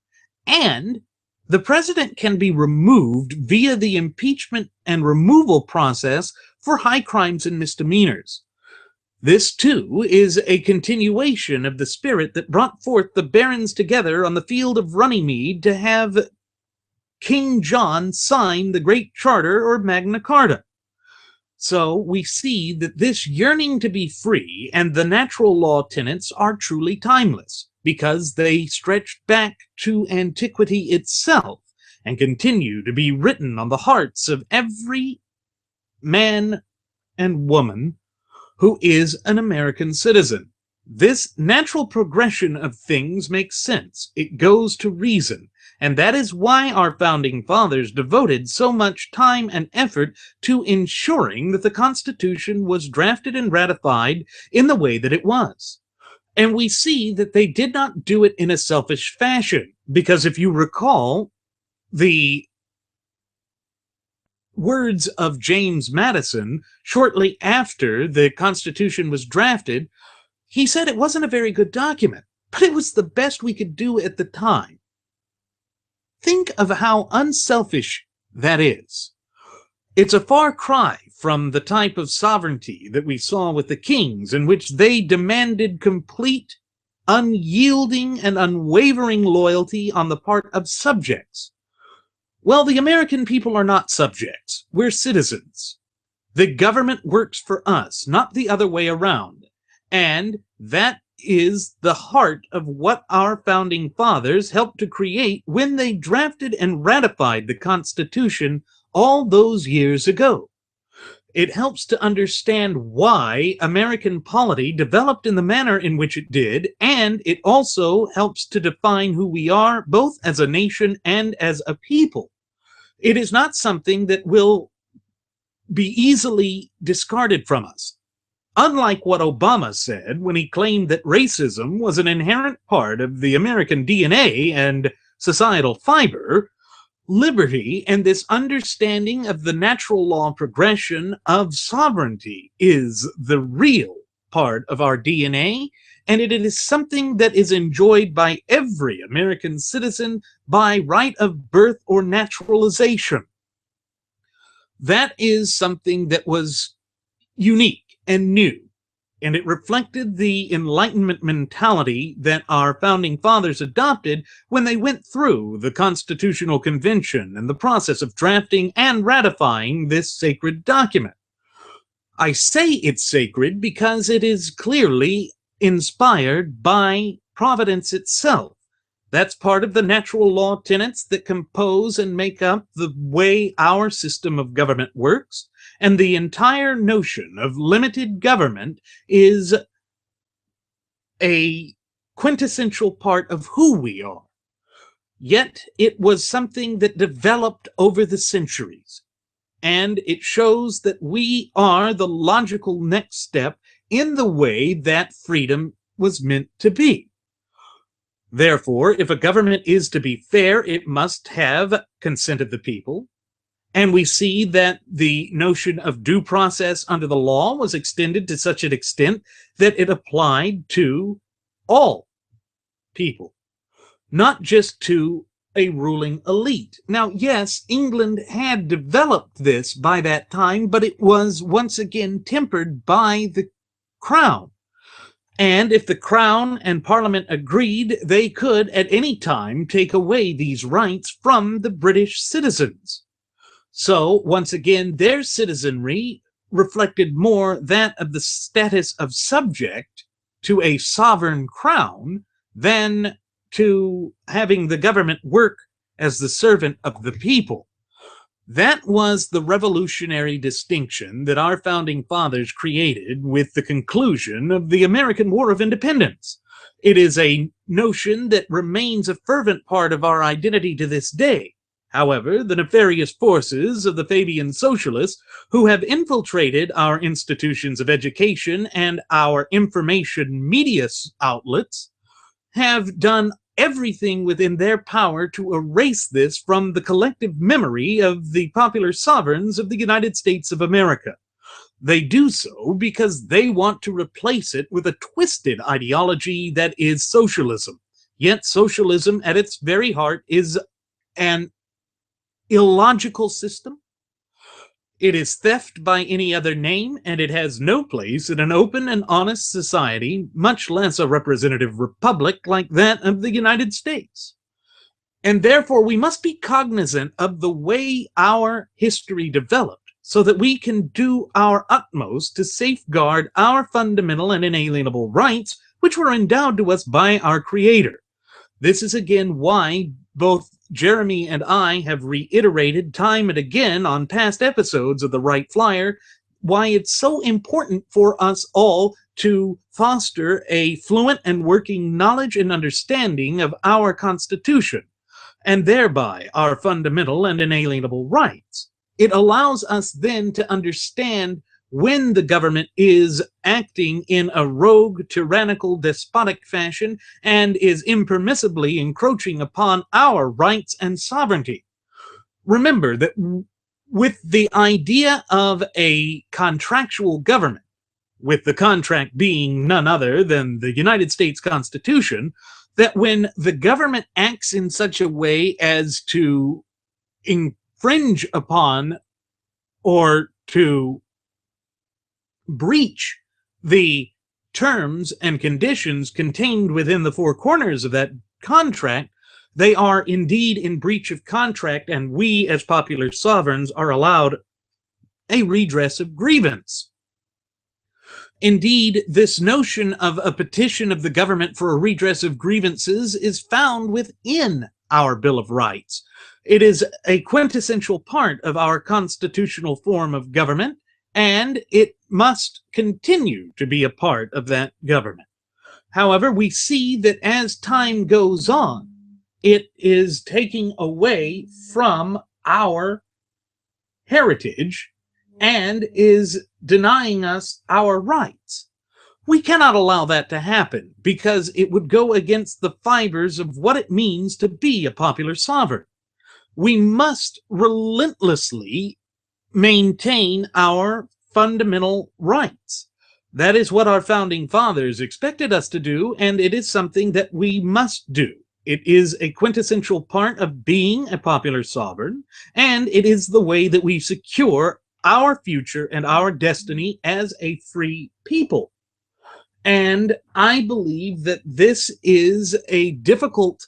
and the president can be removed via the impeachment and removal process for high crimes and misdemeanors. This, too, is a continuation of the spirit that brought forth the barons together on the field of Runnymede to have King John sign the Great Charter or Magna Carta. So we see that this yearning to be free and the natural law tenets are truly timeless, because they stretch back to antiquity itself and continue to be written on the hearts of every man and woman who is an American citizen. This natural progression of things makes sense. It goes to reason. And that is why our Founding Fathers devoted so much time and effort to ensuring that the Constitution was drafted and ratified in the way that it was. And we see that they did not do it in a selfish fashion, because if you recall the words of James Madison shortly after the Constitution was drafted, he said it wasn't a very good document, but it was the best we could do at the time. Think of how unselfish that is. It's a far cry from the type of sovereignty that we saw with the kings, in which they demanded complete, unyielding, and unwavering loyalty on the part of subjects. Well, the American people are not subjects. We're citizens. The government works for us, not the other way around. And that is the heart of what our founding fathers helped to create when they drafted and ratified the Constitution all those years ago. It helps to understand why American polity developed in the manner in which it did, and it also helps to define who we are, both as a nation and as a people. It is not something that will be easily discarded from us. Unlike what Obama said when he claimed that racism was an inherent part of the American DNA and societal fiber, liberty and this understanding of the natural law progression of sovereignty is the real part of our DNA, and it is something that is enjoyed by every American citizen by right of birth or naturalization. That is something that was unique and new, and it reflected the Enlightenment mentality that our founding fathers adopted when they went through the Constitutional Convention and the process of drafting and ratifying this sacred document. I say it's sacred because it is clearly inspired by Providence itself. That's part of the natural law tenets that compose and make up the way our system of government works, and the entire notion of limited government is a quintessential part of who we are. Yet it was something that developed over the centuries, and it shows that we are the logical next step in the way that freedom was meant to be. Therefore, if a government is to be fair, it must have consent of the people. And we see that the notion of due process under the law was extended to such an extent that it applied to all people, not just to a ruling elite. Now, yes, England had developed this by that time, but it was once again tempered by the crown. And if the Crown and Parliament agreed, they could at any time take away these rights from the British citizens. So, once again, their citizenry reflected more that of the status of subject to a sovereign crown than to having the government work as the servant of the people. That was the revolutionary distinction that our founding fathers created with the conclusion of the American War of Independence. It is a notion that remains a fervent part of our identity to this day. However, the nefarious forces of the Fabian socialists who have infiltrated our institutions of education and our information media outlets have done everything within their power to erase this from the collective memory of the popular sovereigns of the United States of America. They do so because they want to replace it with a twisted ideology that is socialism. Yet socialism at its very heart is an illogical system. It is theft by any other name, and it has no place in an open and honest society, much less a representative republic like that of the United States. And therefore, we must be cognizant of the way our history developed so that we can do our utmost to safeguard our fundamental and inalienable rights, which were endowed to us by our Creator. This is again why both Jeremy and I have reiterated time and again on past episodes of the Wright Flyer why it's so important for us all to foster a fluent and working knowledge and understanding of our Constitution, and thereby our fundamental and inalienable rights. It allows us then to understand when the government is acting in a rogue, tyrannical, despotic fashion and is impermissibly encroaching upon our rights and sovereignty. Remember that with the idea of a contractual government, with the contract being none other than the United States Constitution, that when the government acts in such a way as to infringe upon or to breach the terms and conditions contained within the four corners of that contract, they are indeed in breach of contract, and we as popular sovereigns are allowed a redress of grievance. Indeed, this notion of a petition of the government for a redress of grievances is found within our Bill of Rights. It is a quintessential part of our constitutional form of government, and it must continue to be a part of that government. However, we see that as time goes on, it is taking away from our heritage and is denying us our rights. We cannot allow that to happen because it would go against the fibers of what it means to be a popular sovereign. We must relentlessly maintain our fundamental rights. That is what our founding fathers expected us to do, and it is something that we must do. It is a quintessential part of being a popular sovereign, and it is the way that we secure our future and our destiny as a free people. And I believe that this is a difficult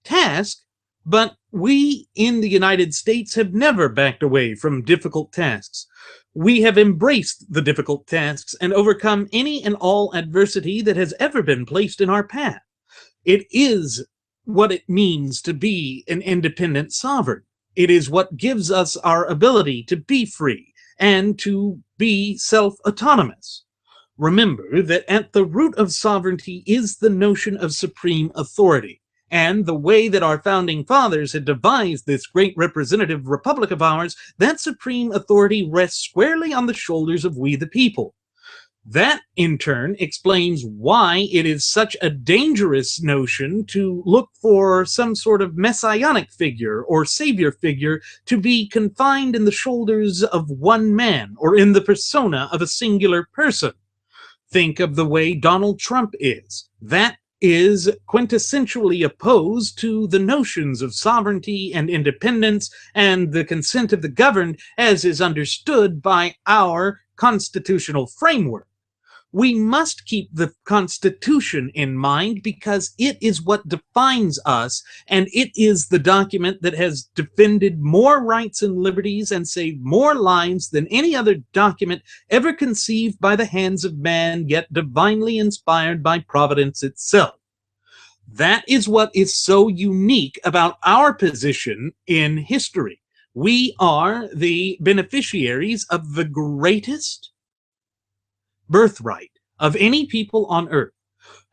task, but we in the United States have never backed away from difficult tasks. We have embraced the difficult tasks and overcome any and all adversity that has ever been placed in our path. It is what it means to be an independent sovereign. It is what gives us our ability to be free and to be self-autonomous. Remember that at the root of sovereignty is the notion of supreme authority, and the way that our founding fathers had devised this great representative republic of ours, that supreme authority rests squarely on the shoulders of we the people. That, in turn, explains why it is such a dangerous notion to look for some sort of messianic figure or savior figure to be confined in the shoulders of one man or in the persona of a singular person. Think of the way Donald Trump is. That is quintessentially opposed to the notions of sovereignty and independence and the consent of the governed as is understood by our constitutional framework. We must keep the Constitution in mind because it is what defines us, and it is the document that has defended more rights and liberties and saved more lives than any other document ever conceived by the hands of man, yet divinely inspired by Providence itself. That is what is so unique about our position in history. We are the beneficiaries of the greatest birthright of any people on earth.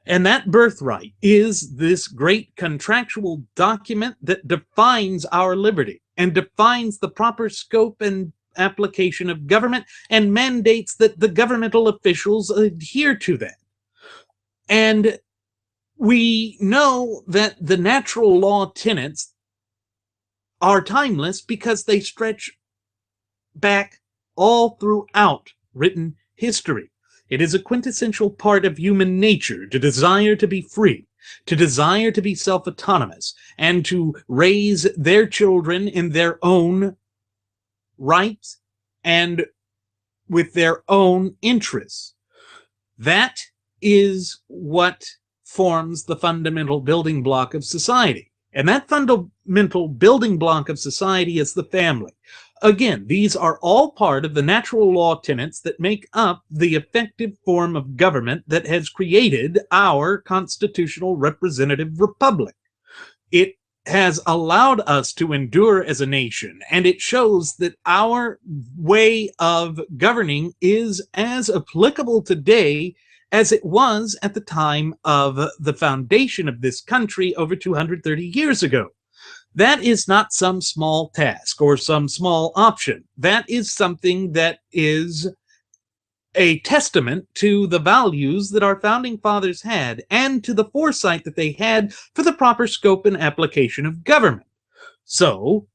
And that birthright is this great contractual document that defines our liberty and defines the proper scope and application of government and mandates that the governmental officials adhere to that. And we know that the natural law tenets are timeless because they stretch back all throughout written history. It is a quintessential part of human nature to desire to be free, to desire to be self-autonomous, and to raise their children in their own rights and with their own interests. That is what forms the fundamental building block of society. And that fundamental building block of society is the family. Again, these are all part of the natural law tenets that make up the effective form of government that has created our constitutional representative republic. It has allowed us to endure as a nation, and it shows that our way of governing is as applicable today as it was at the time of the foundation of this country over 230 years ago. That is not some small task or some small option. That is something that is a testament to the values that our founding fathers had and to the foresight that they had for the proper scope and application of government. So,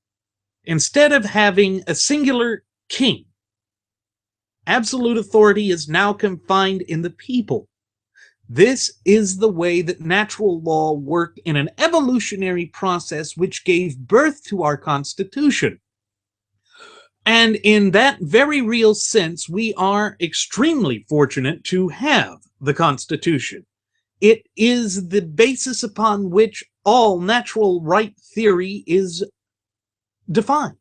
instead of having a singular king, absolute authority is now confined in the people. This is the way that natural law worked in an evolutionary process which gave birth to our Constitution. And in that very real sense, we are extremely fortunate to have the Constitution. It is the basis upon which all natural right theory is defined.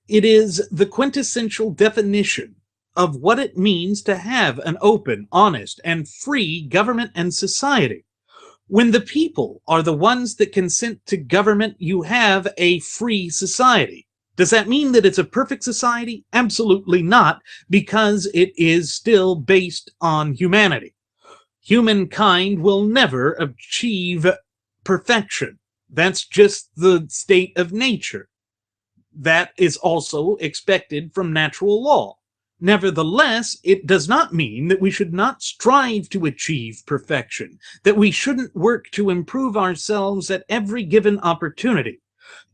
It is the quintessential definition of what it means to have an open, honest, and free government and society. When the people are the ones that consent to government, you have a free society. Does that mean that it's a perfect society? Absolutely not, because it is still based on humanity. Humankind will never achieve perfection. That's just the state of nature. That is also expected from natural law. Nevertheless, it does not mean that we should not strive to achieve perfection, that we shouldn't work to improve ourselves at every given opportunity.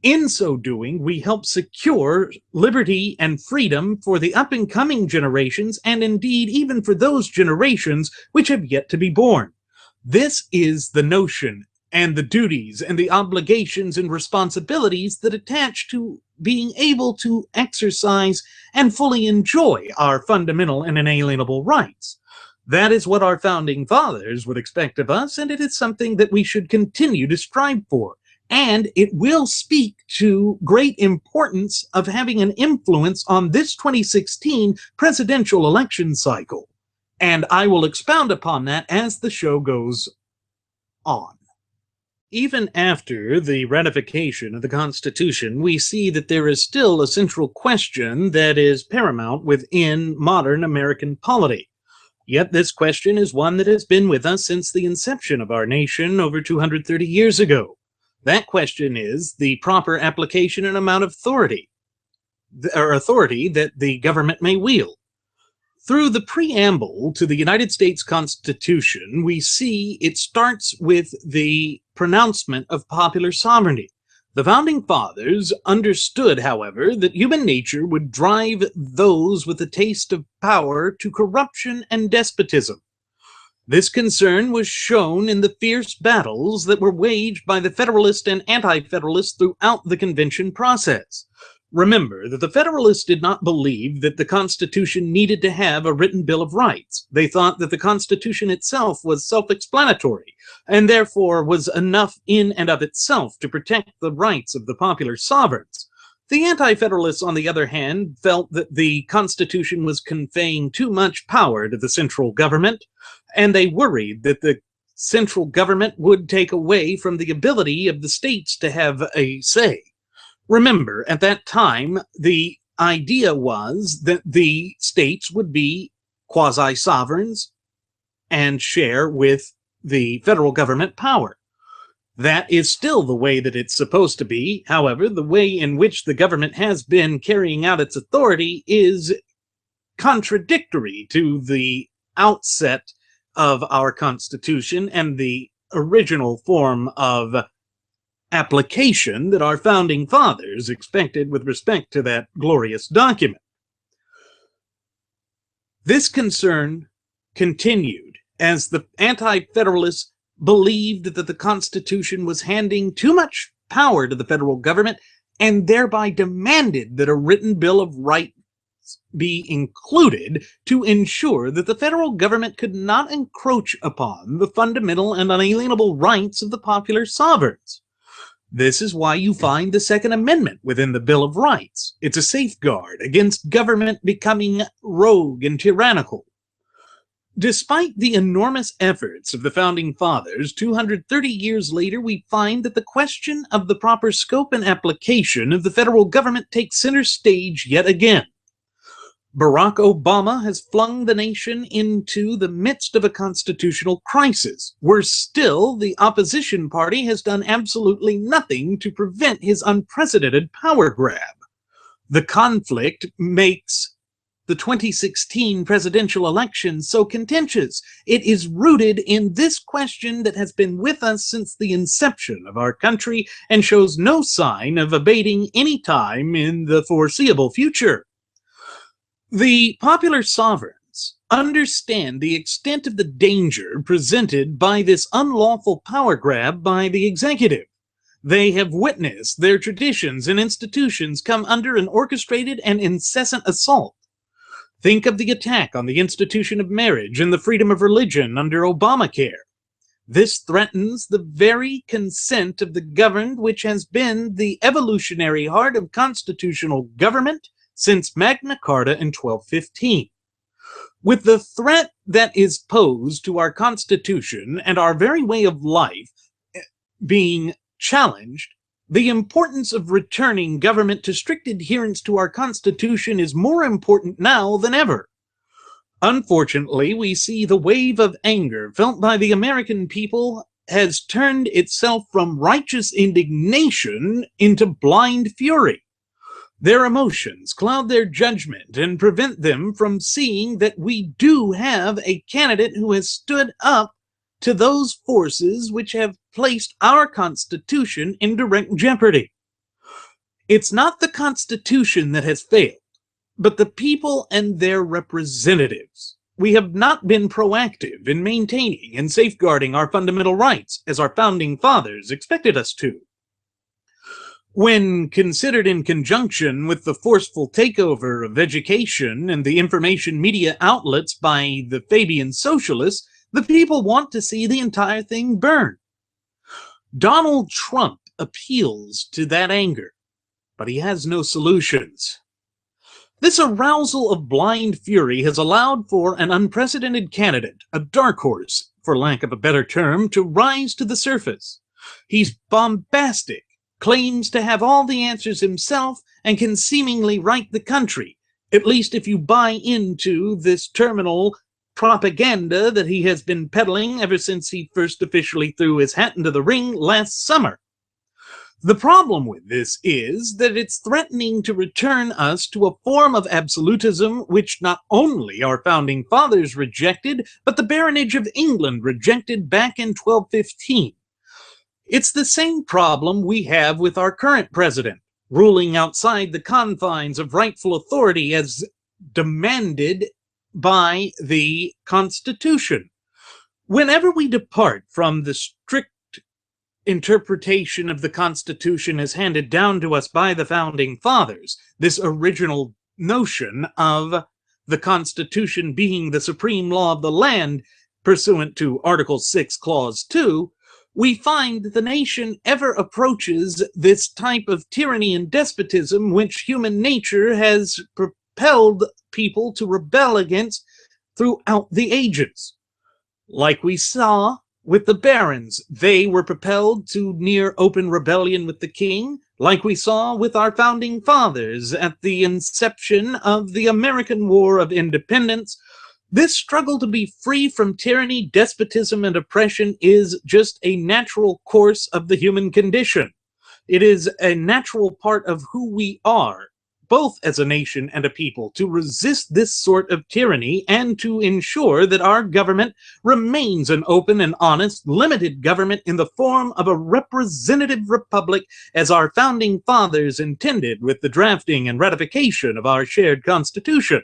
In so doing, we help secure liberty and freedom for the up-and-coming generations, and indeed even for those generations which have yet to be born. This is the notion and the duties and the obligations and responsibilities that attach to being able to exercise and fully enjoy our fundamental and inalienable rights. That is what our founding fathers would expect of us, and it is something that we should continue to strive for. And it will speak to great importance of having an influence on this 2016 presidential election cycle. And I will expound upon that as the show goes on. Even after the ratification of the Constitution, we see that there is still a central question that is paramount within modern American polity. Yet this question is one that has been with us since the inception of our nation over 230 years ago. That question is the proper application and amount of authority that the government may wield. Through the preamble to the United States Constitution, we see it starts with the pronouncement of popular sovereignty. The Founding Fathers understood, however, that human nature would drive those with a taste of power to corruption and despotism. This concern was shown in the fierce battles that were waged by the Federalists and Anti-Federalists throughout the convention process. Remember that the Federalists did not believe that the Constitution needed to have a written Bill of Rights. They thought that the Constitution itself was self-explanatory, and therefore was enough in and of itself to protect the rights of the popular sovereigns. The Anti-Federalists, on the other hand, felt that the Constitution was conveying too much power to the central government, and they worried that the central government would take away from the ability of the states to have a say. Remember, at that time, the idea was that the states would be quasi-sovereigns and share with the federal government power. That is still the way that it's supposed to be. However, the way in which the government has been carrying out its authority is contradictory to the outset of our Constitution and the original form of application that our Founding Fathers expected with respect to that glorious document. This concern continued as the Anti-Federalists believed that the Constitution was handing too much power to the federal government and thereby demanded that a written Bill of Rights be included to ensure that the federal government could not encroach upon the fundamental and unalienable rights of the popular sovereigns. This is why you find the Second Amendment within the Bill of Rights. It's a safeguard against government becoming rogue and tyrannical. Despite the enormous efforts of the Founding Fathers, 230 years later, we find that the question of the proper scope and application of the federal government takes center stage yet again. Barack Obama has flung the nation into the midst of a constitutional crisis. Worse still, the opposition party has done absolutely nothing to prevent his unprecedented power grab. The conflict makes the 2016 presidential election so contentious. It is rooted in this question that has been with us since the inception of our country and shows no sign of abating any time in the foreseeable future. The popular sovereigns understand the extent of the danger presented by this unlawful power grab by the executive. They have witnessed their traditions and institutions come under an orchestrated and incessant assault. Think of the attack on the institution of marriage and the freedom of religion under Obamacare. This threatens the very consent of the governed, which has been the evolutionary heart of constitutional government since Magna Carta in 1215. With the threat that is posed to our Constitution and our very way of life being challenged, the importance of returning government to strict adherence to our Constitution is more important now than ever. Unfortunately, we see the wave of anger felt by the American people has turned itself from righteous indignation into blind fury. Their emotions cloud their judgment and prevent them from seeing that we do have a candidate who has stood up to those forces which have placed our Constitution in direct jeopardy. It's not the Constitution that has failed, but the people and their representatives. We have not been proactive in maintaining and safeguarding our fundamental rights as our founding fathers expected us to. When considered in conjunction with the forceful takeover of education and the information media outlets by the Fabian socialists, the people want to see the entire thing burn. Donald Trump appeals to that anger, but he has no solutions. This arousal of blind fury has allowed for an unprecedented candidate, a dark horse, for lack of a better term, to rise to the surface. He's bombastic, claims to have all the answers himself, and can seemingly right the country, at least if you buy into this terminal propaganda that he has been peddling ever since he first officially threw his hat into the ring last summer. The problem with this is that it's threatening to return us to a form of absolutism which not only our founding fathers rejected, but the baronage of England rejected back in 1215. It's the same problem we have with our current president, ruling outside the confines of rightful authority as demanded by the Constitution. Whenever we depart from the strict interpretation of the Constitution as handed down to us by the Founding Fathers, this original notion of the Constitution being the supreme law of the land, pursuant to Article 6, Clause 2, we find that the nation ever approaches this type of tyranny and despotism which human nature has propelled people to rebel against throughout the ages. Like we saw with the barons, they were propelled to near open rebellion with the king, like we saw with our founding fathers at the inception of the American War of Independence. This struggle to be free from tyranny, despotism, and oppression is just a natural course of the human condition. It is a natural part of who we are, both as a nation and a people, to resist this sort of tyranny and to ensure that our government remains an open and honest, limited government in the form of a representative republic as our founding fathers intended with the drafting and ratification of our shared Constitution.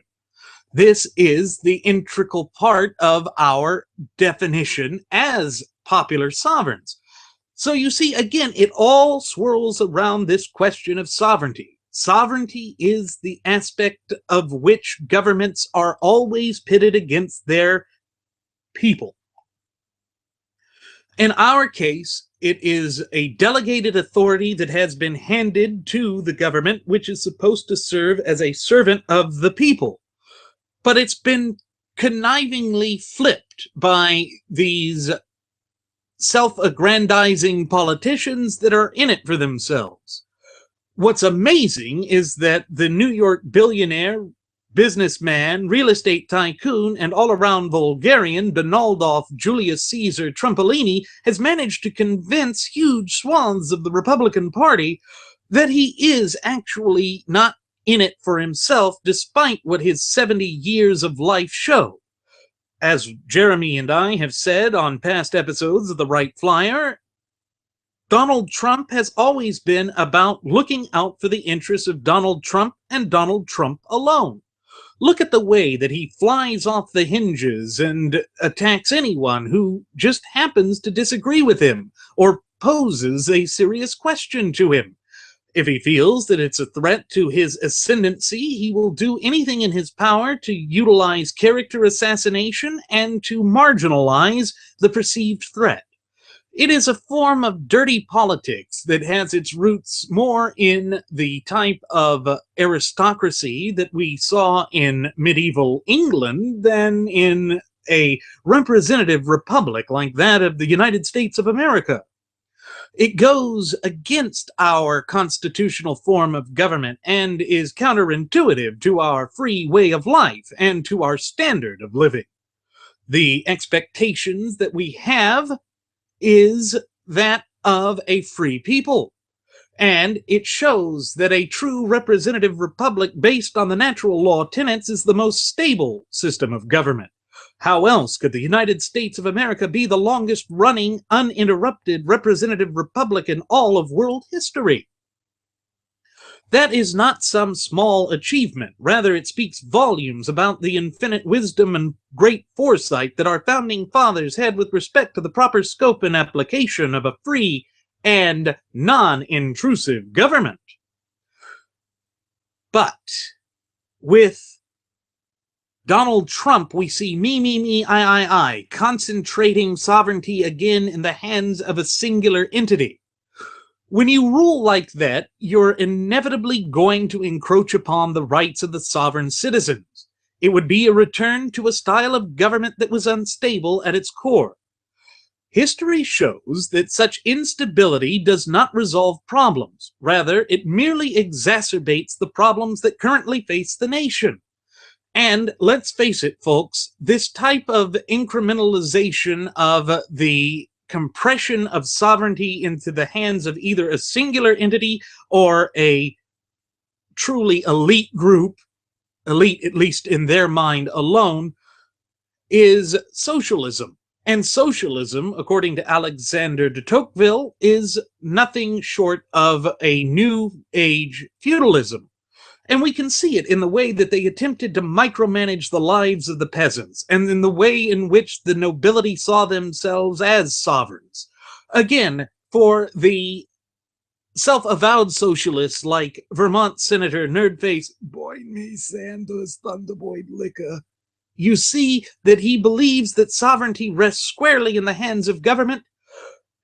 This is the integral part of our definition as popular sovereigns. So you see, again, it all swirls around this question of sovereignty. Sovereignty is the aspect of which governments are always pitted against their people. In our case, it is a delegated authority that has been handed to the government, which is supposed to serve as a servant of the people. But it's been connivingly flipped by these self-aggrandizing politicians that are in it for themselves. What's amazing is that the New York billionaire, businessman, real estate tycoon, and all-around vulgarian Donaldolf Julius Caesar Trumpolini has managed to convince huge swaths of the Republican Party that he is actually not in it for himself, despite what his 70 years of life show. As Jeremy and I have said on past episodes of the Wright Flyer, Donald Trump has always been about looking out for the interests of Donald Trump and Donald Trump alone. Look at the way that he flies off the hinges and attacks anyone who just happens to disagree with him or poses a serious question to him. If he feels that it's a threat to his ascendancy, he will do anything in his power to utilize character assassination and to marginalize the perceived threat. It is a form of dirty politics that has its roots more in the type of aristocracy that we saw in medieval England than in a representative republic like that of the United States of America. It goes against our constitutional form of government and is counterintuitive to our free way of life and to our standard of living. The expectations that we have is that of a free people. And it shows that a true representative republic based on the natural law tenets is the most stable system of government. How else could the United States of America be the longest running, uninterrupted representative republic in all of world history? That is not some small achievement. Rather, it speaks volumes about the infinite wisdom and great foresight that our founding fathers had with respect to the proper scope and application of a free and non-intrusive government. But with Donald Trump, we see me, I, concentrating sovereignty again in the hands of a singular entity. When you rule like that, you're inevitably going to encroach upon the rights of the sovereign citizens. It would be a return to a style of government that was unstable at its core. History shows that such instability does not resolve problems. Rather, it merely exacerbates the problems that currently face the nation. And let's face it, folks, this type of incrementalization of the compression of sovereignty into the hands of either a singular entity or a truly elite group, elite at least in their mind alone, is socialism. And socialism, according to Alexander de Tocqueville, is nothing short of a new age feudalism. And we can see it in the way that they attempted to micromanage the lives of the peasants, and in the way in which the nobility saw themselves as sovereigns. Again, for the self-avowed socialists like Vermont Senator Nerdface Boy Me Sanders Thunderboy Liquor, you see that he believes that sovereignty rests squarely in the hands of government,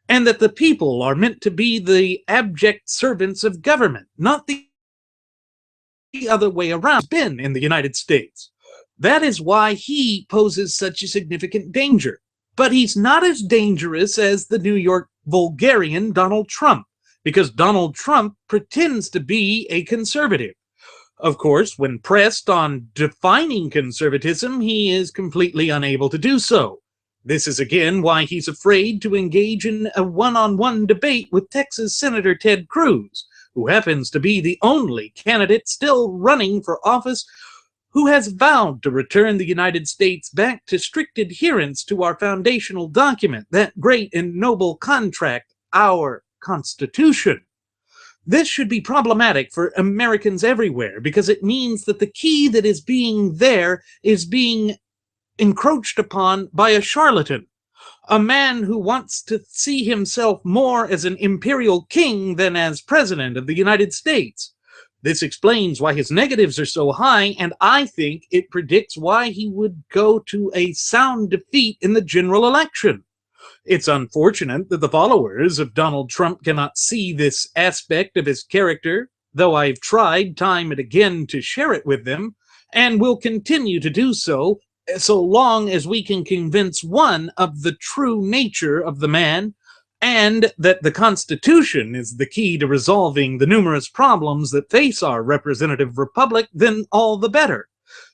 and that the people are meant to be the abject servants of government, not the other way around. It's been in the United States. That is why he poses such a significant danger. But he's not as dangerous as the New York vulgarian Donald Trump, because Donald Trump pretends to be a conservative. Of course, when pressed on defining conservatism, he is completely unable to do so. This is again why he's afraid to engage in a one-on-one debate with Texas Senator Ted Cruz, who happens to be the only candidate still running for office who has vowed to return the United States back to strict adherence to our foundational document, that great and noble contract, our Constitution. This should be problematic for Americans everywhere, because it means that the key that is being there is being encroached upon by a charlatan, a man who wants to see himself more as an imperial king than as president of the United States. This explains why his negatives are so high, and I think it predicts why he would go to a sound defeat in the general election. It's unfortunate that the followers of Donald Trump cannot see this aspect of his character, though I've tried time and again to share it with them, and will continue to do so long as we can convince one of the true nature of the man, and that the Constitution is the key to resolving the numerous problems that face our representative republic, then all the better.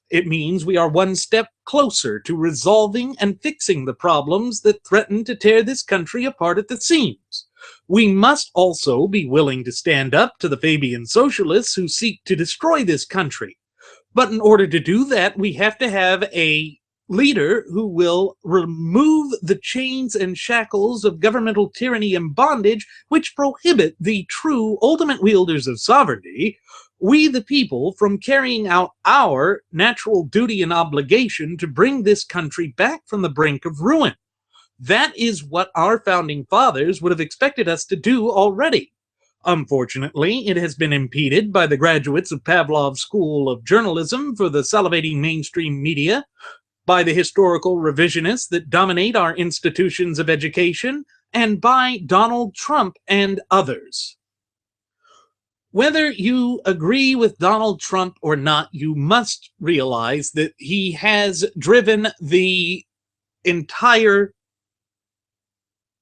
It means we are one step closer to resolving and fixing the problems that threaten to tear this country apart at the seams. We must also be willing to stand up to the Fabian socialists who seek to destroy this country. But in order to do that, we have to have a leader who will remove the chains and shackles of governmental tyranny and bondage which prohibit the true ultimate wielders of sovereignty, we the people, from carrying out our natural duty and obligation to bring this country back from the brink of ruin. That is what our founding fathers would have expected us to do already. Unfortunately, it has been impeded by the graduates of Pavlov's School of Journalism for the salivating mainstream media, by the historical revisionists that dominate our institutions of education, and by Donald Trump and others. Whether you agree with Donald Trump or not, you must realize that he has driven the entire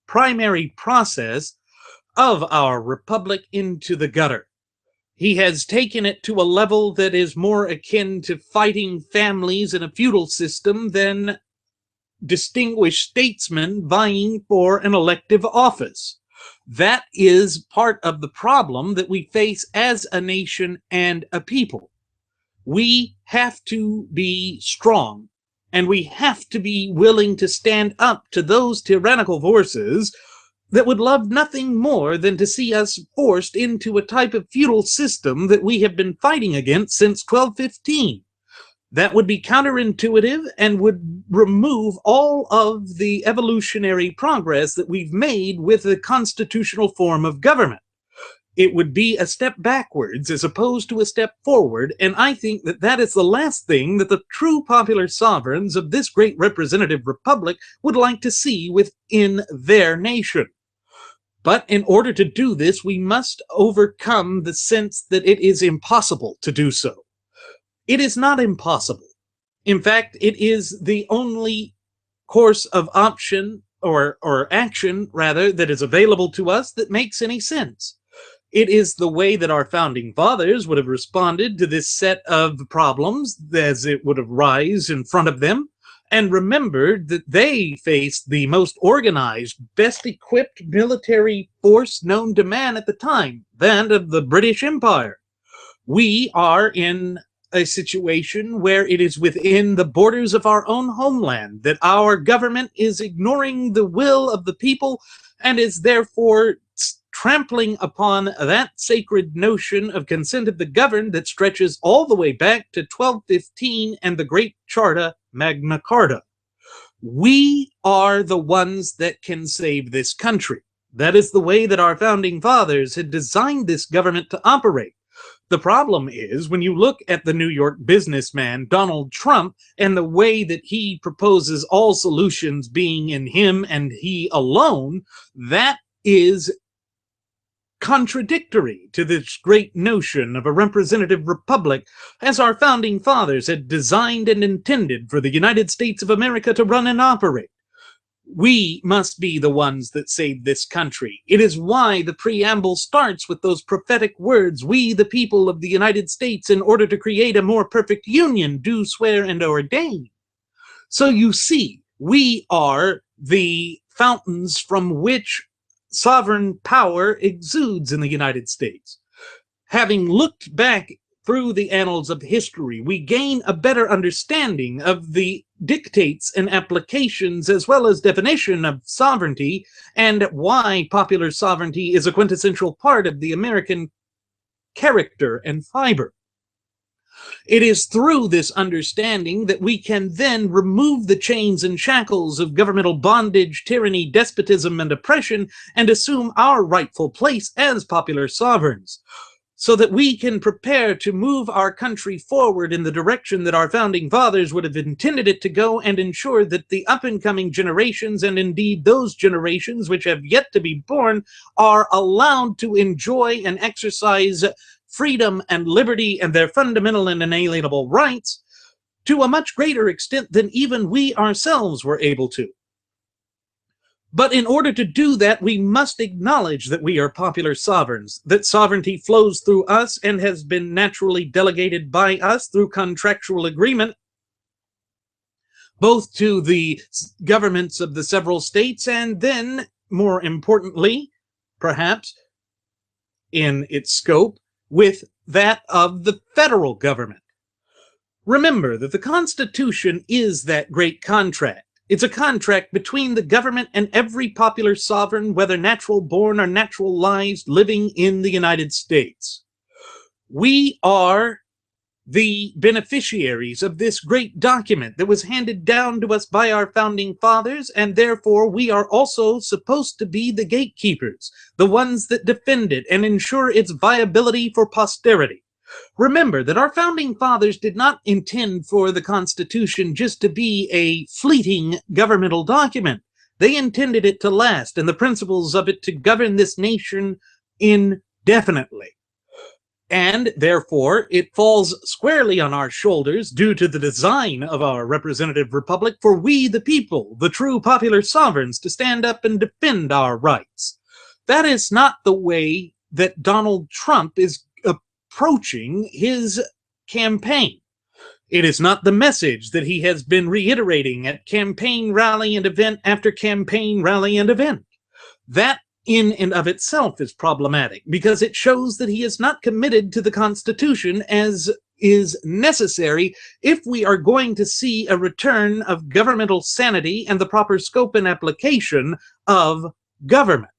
primary process of our republic into the gutter. He has taken it to a level that is more akin to fighting families in a feudal system than distinguished statesmen vying for an elective office. That is part of the problem that we face as a nation and a people. We have to be strong, and we have to be willing to stand up to those tyrannical forces that would love nothing more than to see us forced into a type of feudal system that we have been fighting against since 1215. That would be counterintuitive and would remove all of the evolutionary progress that we've made with the constitutional form of government. It would be a step backwards as opposed to a step forward, and I think that that is the last thing that the true popular sovereigns of this great representative republic would like to see within their nation. But in order to do this, we must overcome the sense that it is impossible to do so. It is not impossible. In fact, it is the only course of option or action, rather, that is available to us that makes any sense. It is the way that our founding fathers would have responded to this set of problems as it would have arisen in front of them, and remembered that they faced the most organized, best equipped military force known to man at the time, that of the British Empire. We are in a situation where it is within the borders of our own homeland that our government is ignoring the will of the people and is therefore trampling upon that sacred notion of consent of the governed that stretches all the way back to 1215 and the Great Charta, Magna Carta. We are the ones that can save this country. That is the way that our founding fathers had designed this government to operate. The problem is, when you look at the New York businessman, Donald Trump, and the way that he proposes all solutions being in him and he alone, that is contradictory to this great notion of a representative republic as our founding fathers had designed and intended for the United States of America to run and operate. We must be the ones that save this country. It is why the preamble starts with those prophetic words, "We, the people of the United States, in order to create a more perfect union, do swear and ordain." So you see, we are the fountains from which sovereign power exudes in the United States. Having looked back through the annals of history, we gain a better understanding of the dictates and applications as well as definition of sovereignty and why popular sovereignty is a quintessential part of the American character and fiber. It is through this understanding that we can then remove the chains and shackles of governmental bondage, tyranny, despotism, and oppression and assume our rightful place as popular sovereigns, so that we can prepare to move our country forward in the direction that our founding fathers would have intended it to go and ensure that the up-and-coming generations, and indeed those generations which have yet to be born, are allowed to enjoy and exercise freedom and liberty and their fundamental and inalienable rights to a much greater extent than even we ourselves were able to. But in order to do that, we must acknowledge that we are popular sovereigns, that sovereignty flows through us and has been naturally delegated by us through contractual agreement, both to the governments of the several states and then, more importantly, perhaps, in its scope, with that of the federal government. Remember that the Constitution is that great contract. It's a contract between the government and every popular sovereign, whether natural born or naturalized, living in the United States. We are the beneficiaries of this great document that was handed down to us by our founding fathers, and therefore we are also supposed to be the gatekeepers, the ones that defend it and ensure its viability for posterity. Remember that our founding fathers did not intend for the Constitution just to be a fleeting governmental document. They intended it to last, and the principles of it to govern this nation indefinitely. And therefore, it falls squarely on our shoulders, due to the design of our representative republic, for we, the people, the true popular sovereigns, to stand up and defend our rights. That is not the way that Donald Trump is approaching his campaign. It is not the message that he has been reiterating at campaign rally and event after campaign rally and event. That in and of itself is problematic, because it shows that he is not committed to the Constitution as is necessary if we are going to see a return of governmental sanity and the proper scope and application of government.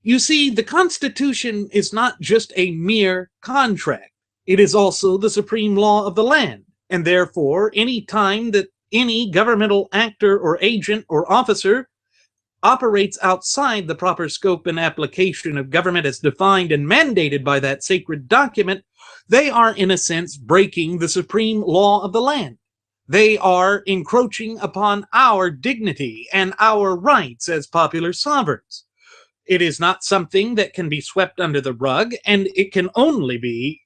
You see, the Constitution is not just a mere contract. It is also the supreme law of the land, and therefore, any time that any governmental actor or agent or officer operates outside the proper scope and application of government as defined and mandated by that sacred document, they are, in a sense, breaking the supreme law of the land. They are encroaching upon our dignity and our rights as popular sovereigns. It is not something that can be swept under the rug, and it can only be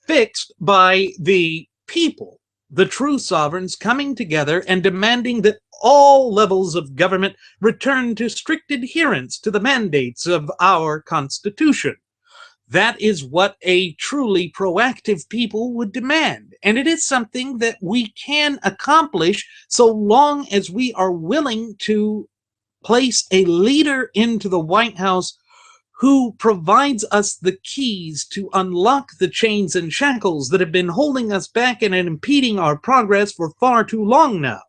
fixed by the people, the true sovereigns, coming together and demanding that all levels of government return to strict adherence to the mandates of our Constitution. That is what a truly proactive people would demand, and it is something that we can accomplish so long as we are willing to place a leader into the White House who provides us the keys to unlock the chains and shackles that have been holding us back and impeding our progress for far too long now.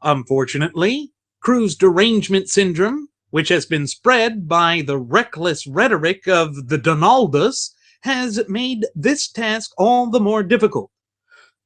Unfortunately, Crew's derangement syndrome, which has been spread by the reckless rhetoric of the Donaldas, has made this task all the more difficult.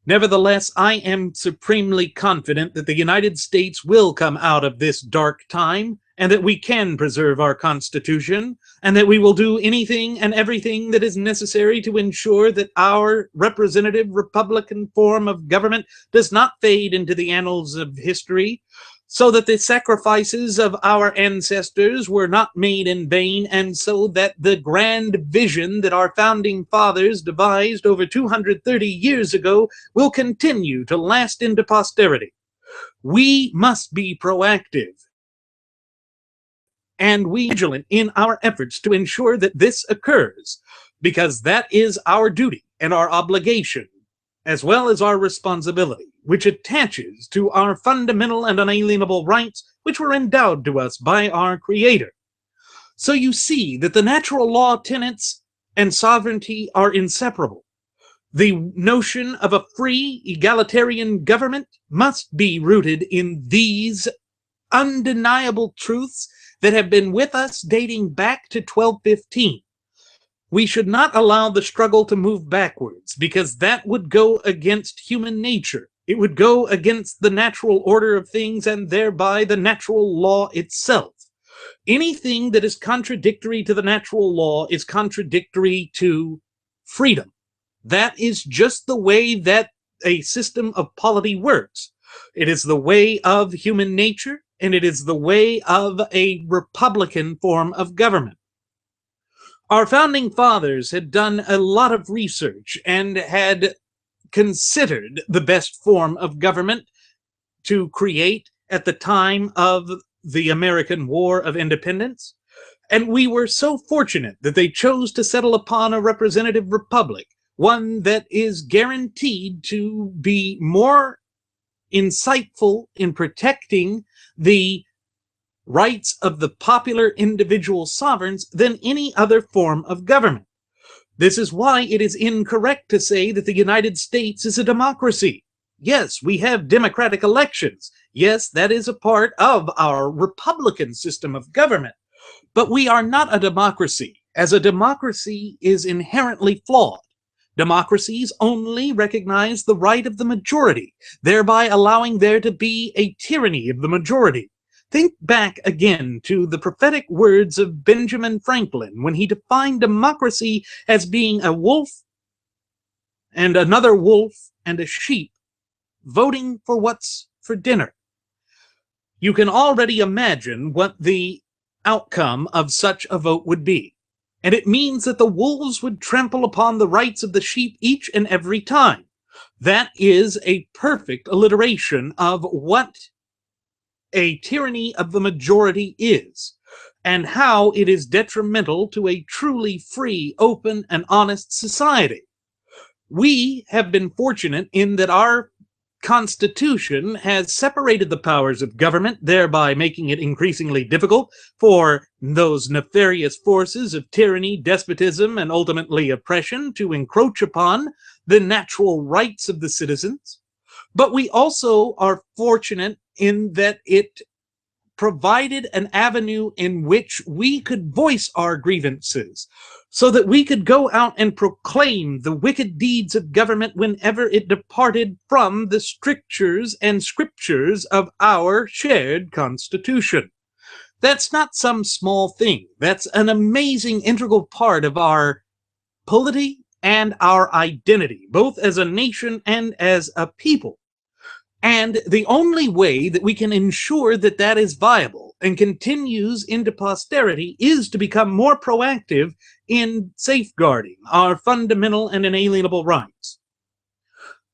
Nevertheless, I am supremely confident that the United States will come out of this dark time, and that we can preserve our Constitution, and that we will do anything and everything that is necessary to ensure that our representative Republican form of government does not fade into the annals of history, so that the sacrifices of our ancestors were not made in vain, and so that the grand vision that our founding fathers devised over 230 years ago will continue to last into posterity. We must be proactive, and we vigilant in our efforts to ensure that this occurs, because that is our duty and our obligation, as well as our responsibility, which attaches to our fundamental and unalienable rights, which were endowed to us by our Creator. So you see that the natural law tenets and sovereignty are inseparable. The notion of a free, egalitarian government must be rooted in these undeniable truths that have been with us dating back to 1215. We should not allow the struggle to move backwards, because that would go against human nature. It would go against the natural order of things, and thereby the natural law itself. Anything that is contradictory to the natural law is contradictory to freedom. That is just the way that a system of polity works. It is the way of human nature, and it is the way of a republican form of government. Our founding fathers had done a lot of research and had considered the best form of government to create at the time of the American War of Independence, and we were so fortunate that they chose to settle upon a representative republic, one that is guaranteed to be more insightful in protecting the rights of the popular individual sovereigns than any other form of government. This is why it is incorrect to say that the United States is a democracy. Yes, we have democratic elections. Yes, that is a part of our republican system of government. But we are not a democracy, as a democracy is inherently flawed. Democracies only recognize the right of the majority, thereby allowing there to be a tyranny of the majority. Think back again to the prophetic words of Benjamin Franklin when he defined democracy as being a wolf and another wolf and a sheep voting for what's for dinner. You can already imagine what the outcome of such a vote would be. And it means that the wolves would trample upon the rights of the sheep each and every time. That is a perfect alliteration of what a tyranny of the majority is, and how it is detrimental to a truly free, open, and honest society. We have been fortunate in that our Constitution has separated the powers of government, thereby making it increasingly difficult for those nefarious forces of tyranny, despotism, and ultimately oppression to encroach upon the natural rights of the citizens. But we also are fortunate in that it provided an avenue in which we could voice our grievances, so that we could go out and proclaim the wicked deeds of government whenever it departed from the strictures and scriptures of our shared Constitution. That's not some small thing. That's an amazing integral part of our polity and our identity, both as a nation and as a people. And the only way that we can ensure that that is viable and continues into posterity is to become more proactive in safeguarding our fundamental and inalienable rights.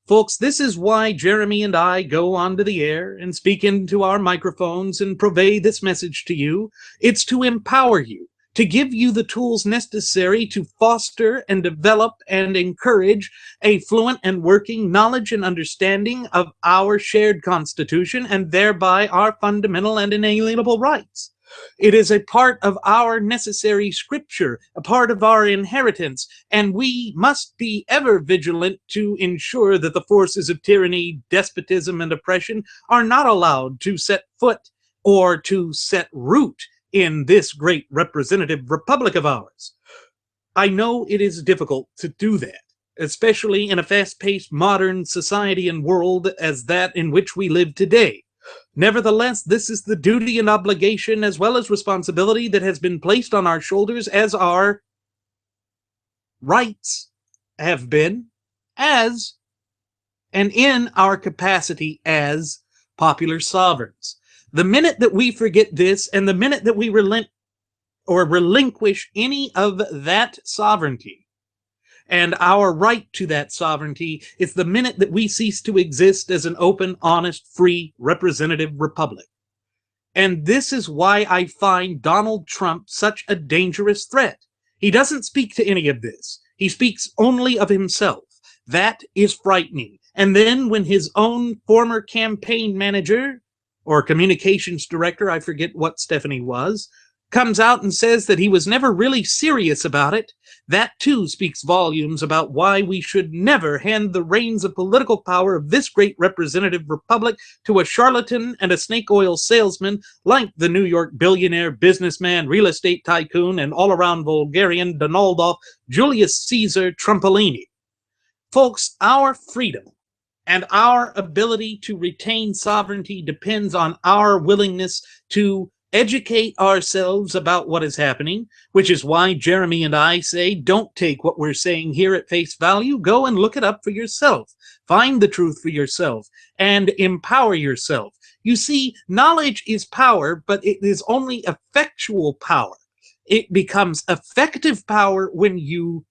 Folks, this is why Jeremy and I go onto the air and speak into our microphones and purvey this message to you. It's to empower you, to give you the tools necessary to foster and develop and encourage a fluent and working knowledge and understanding of our shared Constitution and thereby our fundamental and inalienable rights. It is a part of our necessary scripture, a part of our inheritance, and we must be ever vigilant to ensure that the forces of tyranny, despotism, and oppression are not allowed to set foot or to set root in this great representative republic of ours. I know it is difficult to do that, especially in a fast-paced modern society and world as that in which we live today. Nevertheless, this is the duty and obligation as well as responsibility that has been placed on our shoulders as our rights have been, as and in our capacity as popular sovereigns. The minute that we forget this, and the minute that we relent or relinquish any of that sovereignty and our right to that sovereignty, is the minute that we cease to exist as an open, honest, free, representative republic. And this is why I find Donald Trump such a dangerous threat. He doesn't speak to any of this. He speaks only of himself. That is frightening. And then when his own former campaign manager or communications director, I forget what Stephanie was, comes out and says that he was never really serious about it, that too speaks volumes about why we should never hand the reins of political power of this great representative republic to a charlatan and a snake oil salesman like the New York billionaire, businessman, real estate tycoon, and all-around vulgarian Donaldolf Julius Caesar Trumpolini. Folks, our freedom and our ability to retain sovereignty depends on our willingness to educate ourselves about what is happening, which is why Jeremy and I say, don't take what we're saying here at face value. Go and look it up for yourself. Find the truth for yourself and empower yourself. You see, knowledge is power, but it is only effectual power. It becomes effective power when you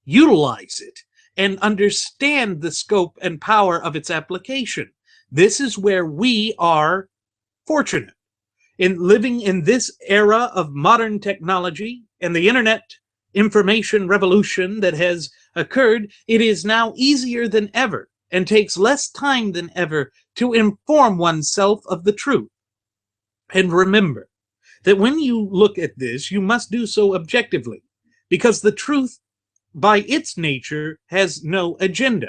utilize it and understand the scope and power of its application. This is where we are fortunate. In living in this era of modern technology and the internet information revolution that has occurred, it is now easier than ever and takes less time than ever to inform oneself of the truth. And remember that when you look at this, you must do so objectively, because the truth by its nature has no agenda.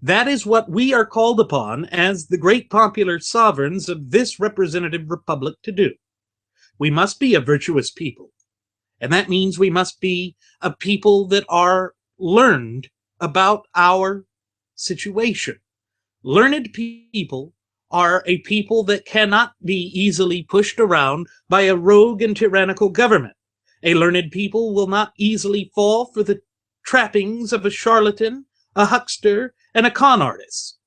That is what we are called upon as the great popular sovereigns of this representative republic to do. We must be a virtuous people, and that means we must be a people that are learned about our situation. Learned people are a people that cannot be easily pushed around by a rogue and tyrannical government. A learned people will not easily fall for the trappings of a charlatan, a huckster, and a con artist.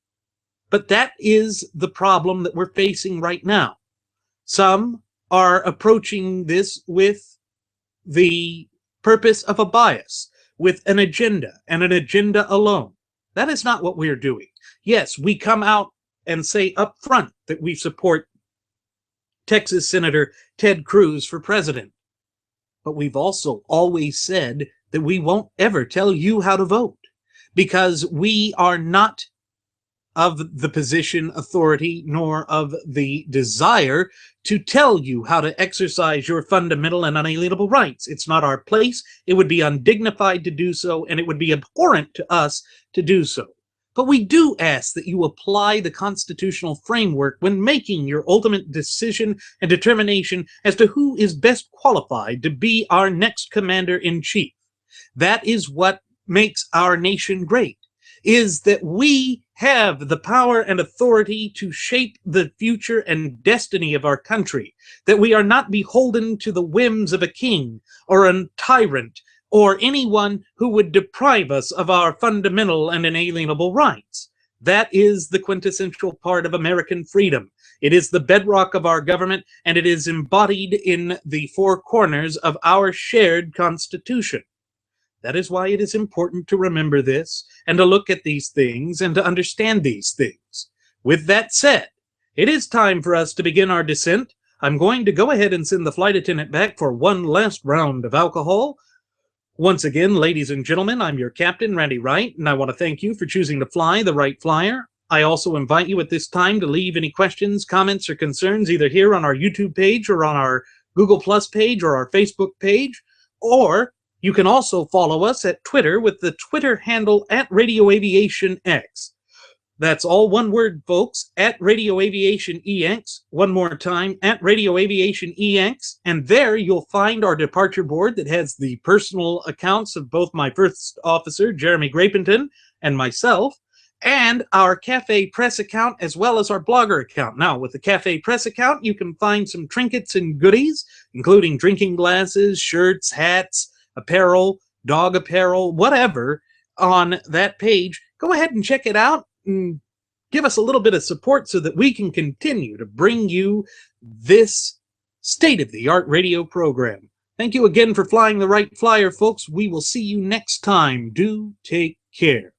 But that is the problem that we're facing right now. Some are approaching this with the purpose of a bias, with an agenda, and an agenda alone. That is not what we're doing. Yes, we come out and say up front that we support Texas Senator Ted Cruz for president. But we've also always said that we won't ever tell you how to vote, because we are not of the position, authority, nor of the desire to tell you how to exercise your fundamental and unalienable rights. It's not our place. It would be undignified to do so, and it would be abhorrent to us to do so. But we do ask that you apply the constitutional framework when making your ultimate decision and determination as to who is best qualified to be our next commander-in-chief. That is what makes our nation great, is that we have the power and authority to shape the future and destiny of our country, that we are not beholden to the whims of a king or a tyrant or anyone who would deprive us of our fundamental and inalienable rights. That is the quintessential part of American freedom. It is the bedrock of our government, and it is embodied in the four corners of our shared Constitution. That is why it is important to remember this, and to look at these things, and to understand these things. With that said, it is time for us to begin our descent. I'm going to go ahead and send the flight attendant back for one last round of alcohol. Once again, ladies and gentlemen, I'm your captain, Randy Wright, and I want to thank you for choosing to fly the Wright Flyer. I also invite you at this time to leave any questions, comments, or concerns either here on our YouTube page or on our Google Plus page or our Facebook page, or you can also follow us at Twitter with the Twitter handle @RadioAviationX. That's all one word, folks, @RadioAviationEX. One more time, @RadioAviationEX. And there you'll find our departure board that has the personal accounts of both my first officer, Jeremy Grapington, and myself, and our Cafe Press account, as well as our blogger account. Now, with the Cafe Press account, you can find some trinkets and goodies, including drinking glasses, shirts, hats, apparel, dog apparel, whatever, on that page. Go ahead and check it out and give us a little bit of support so that we can continue to bring you this state-of-the-art radio program. Thank you again for flying the Wright Flyer, folks. We will see you next time. Do take care.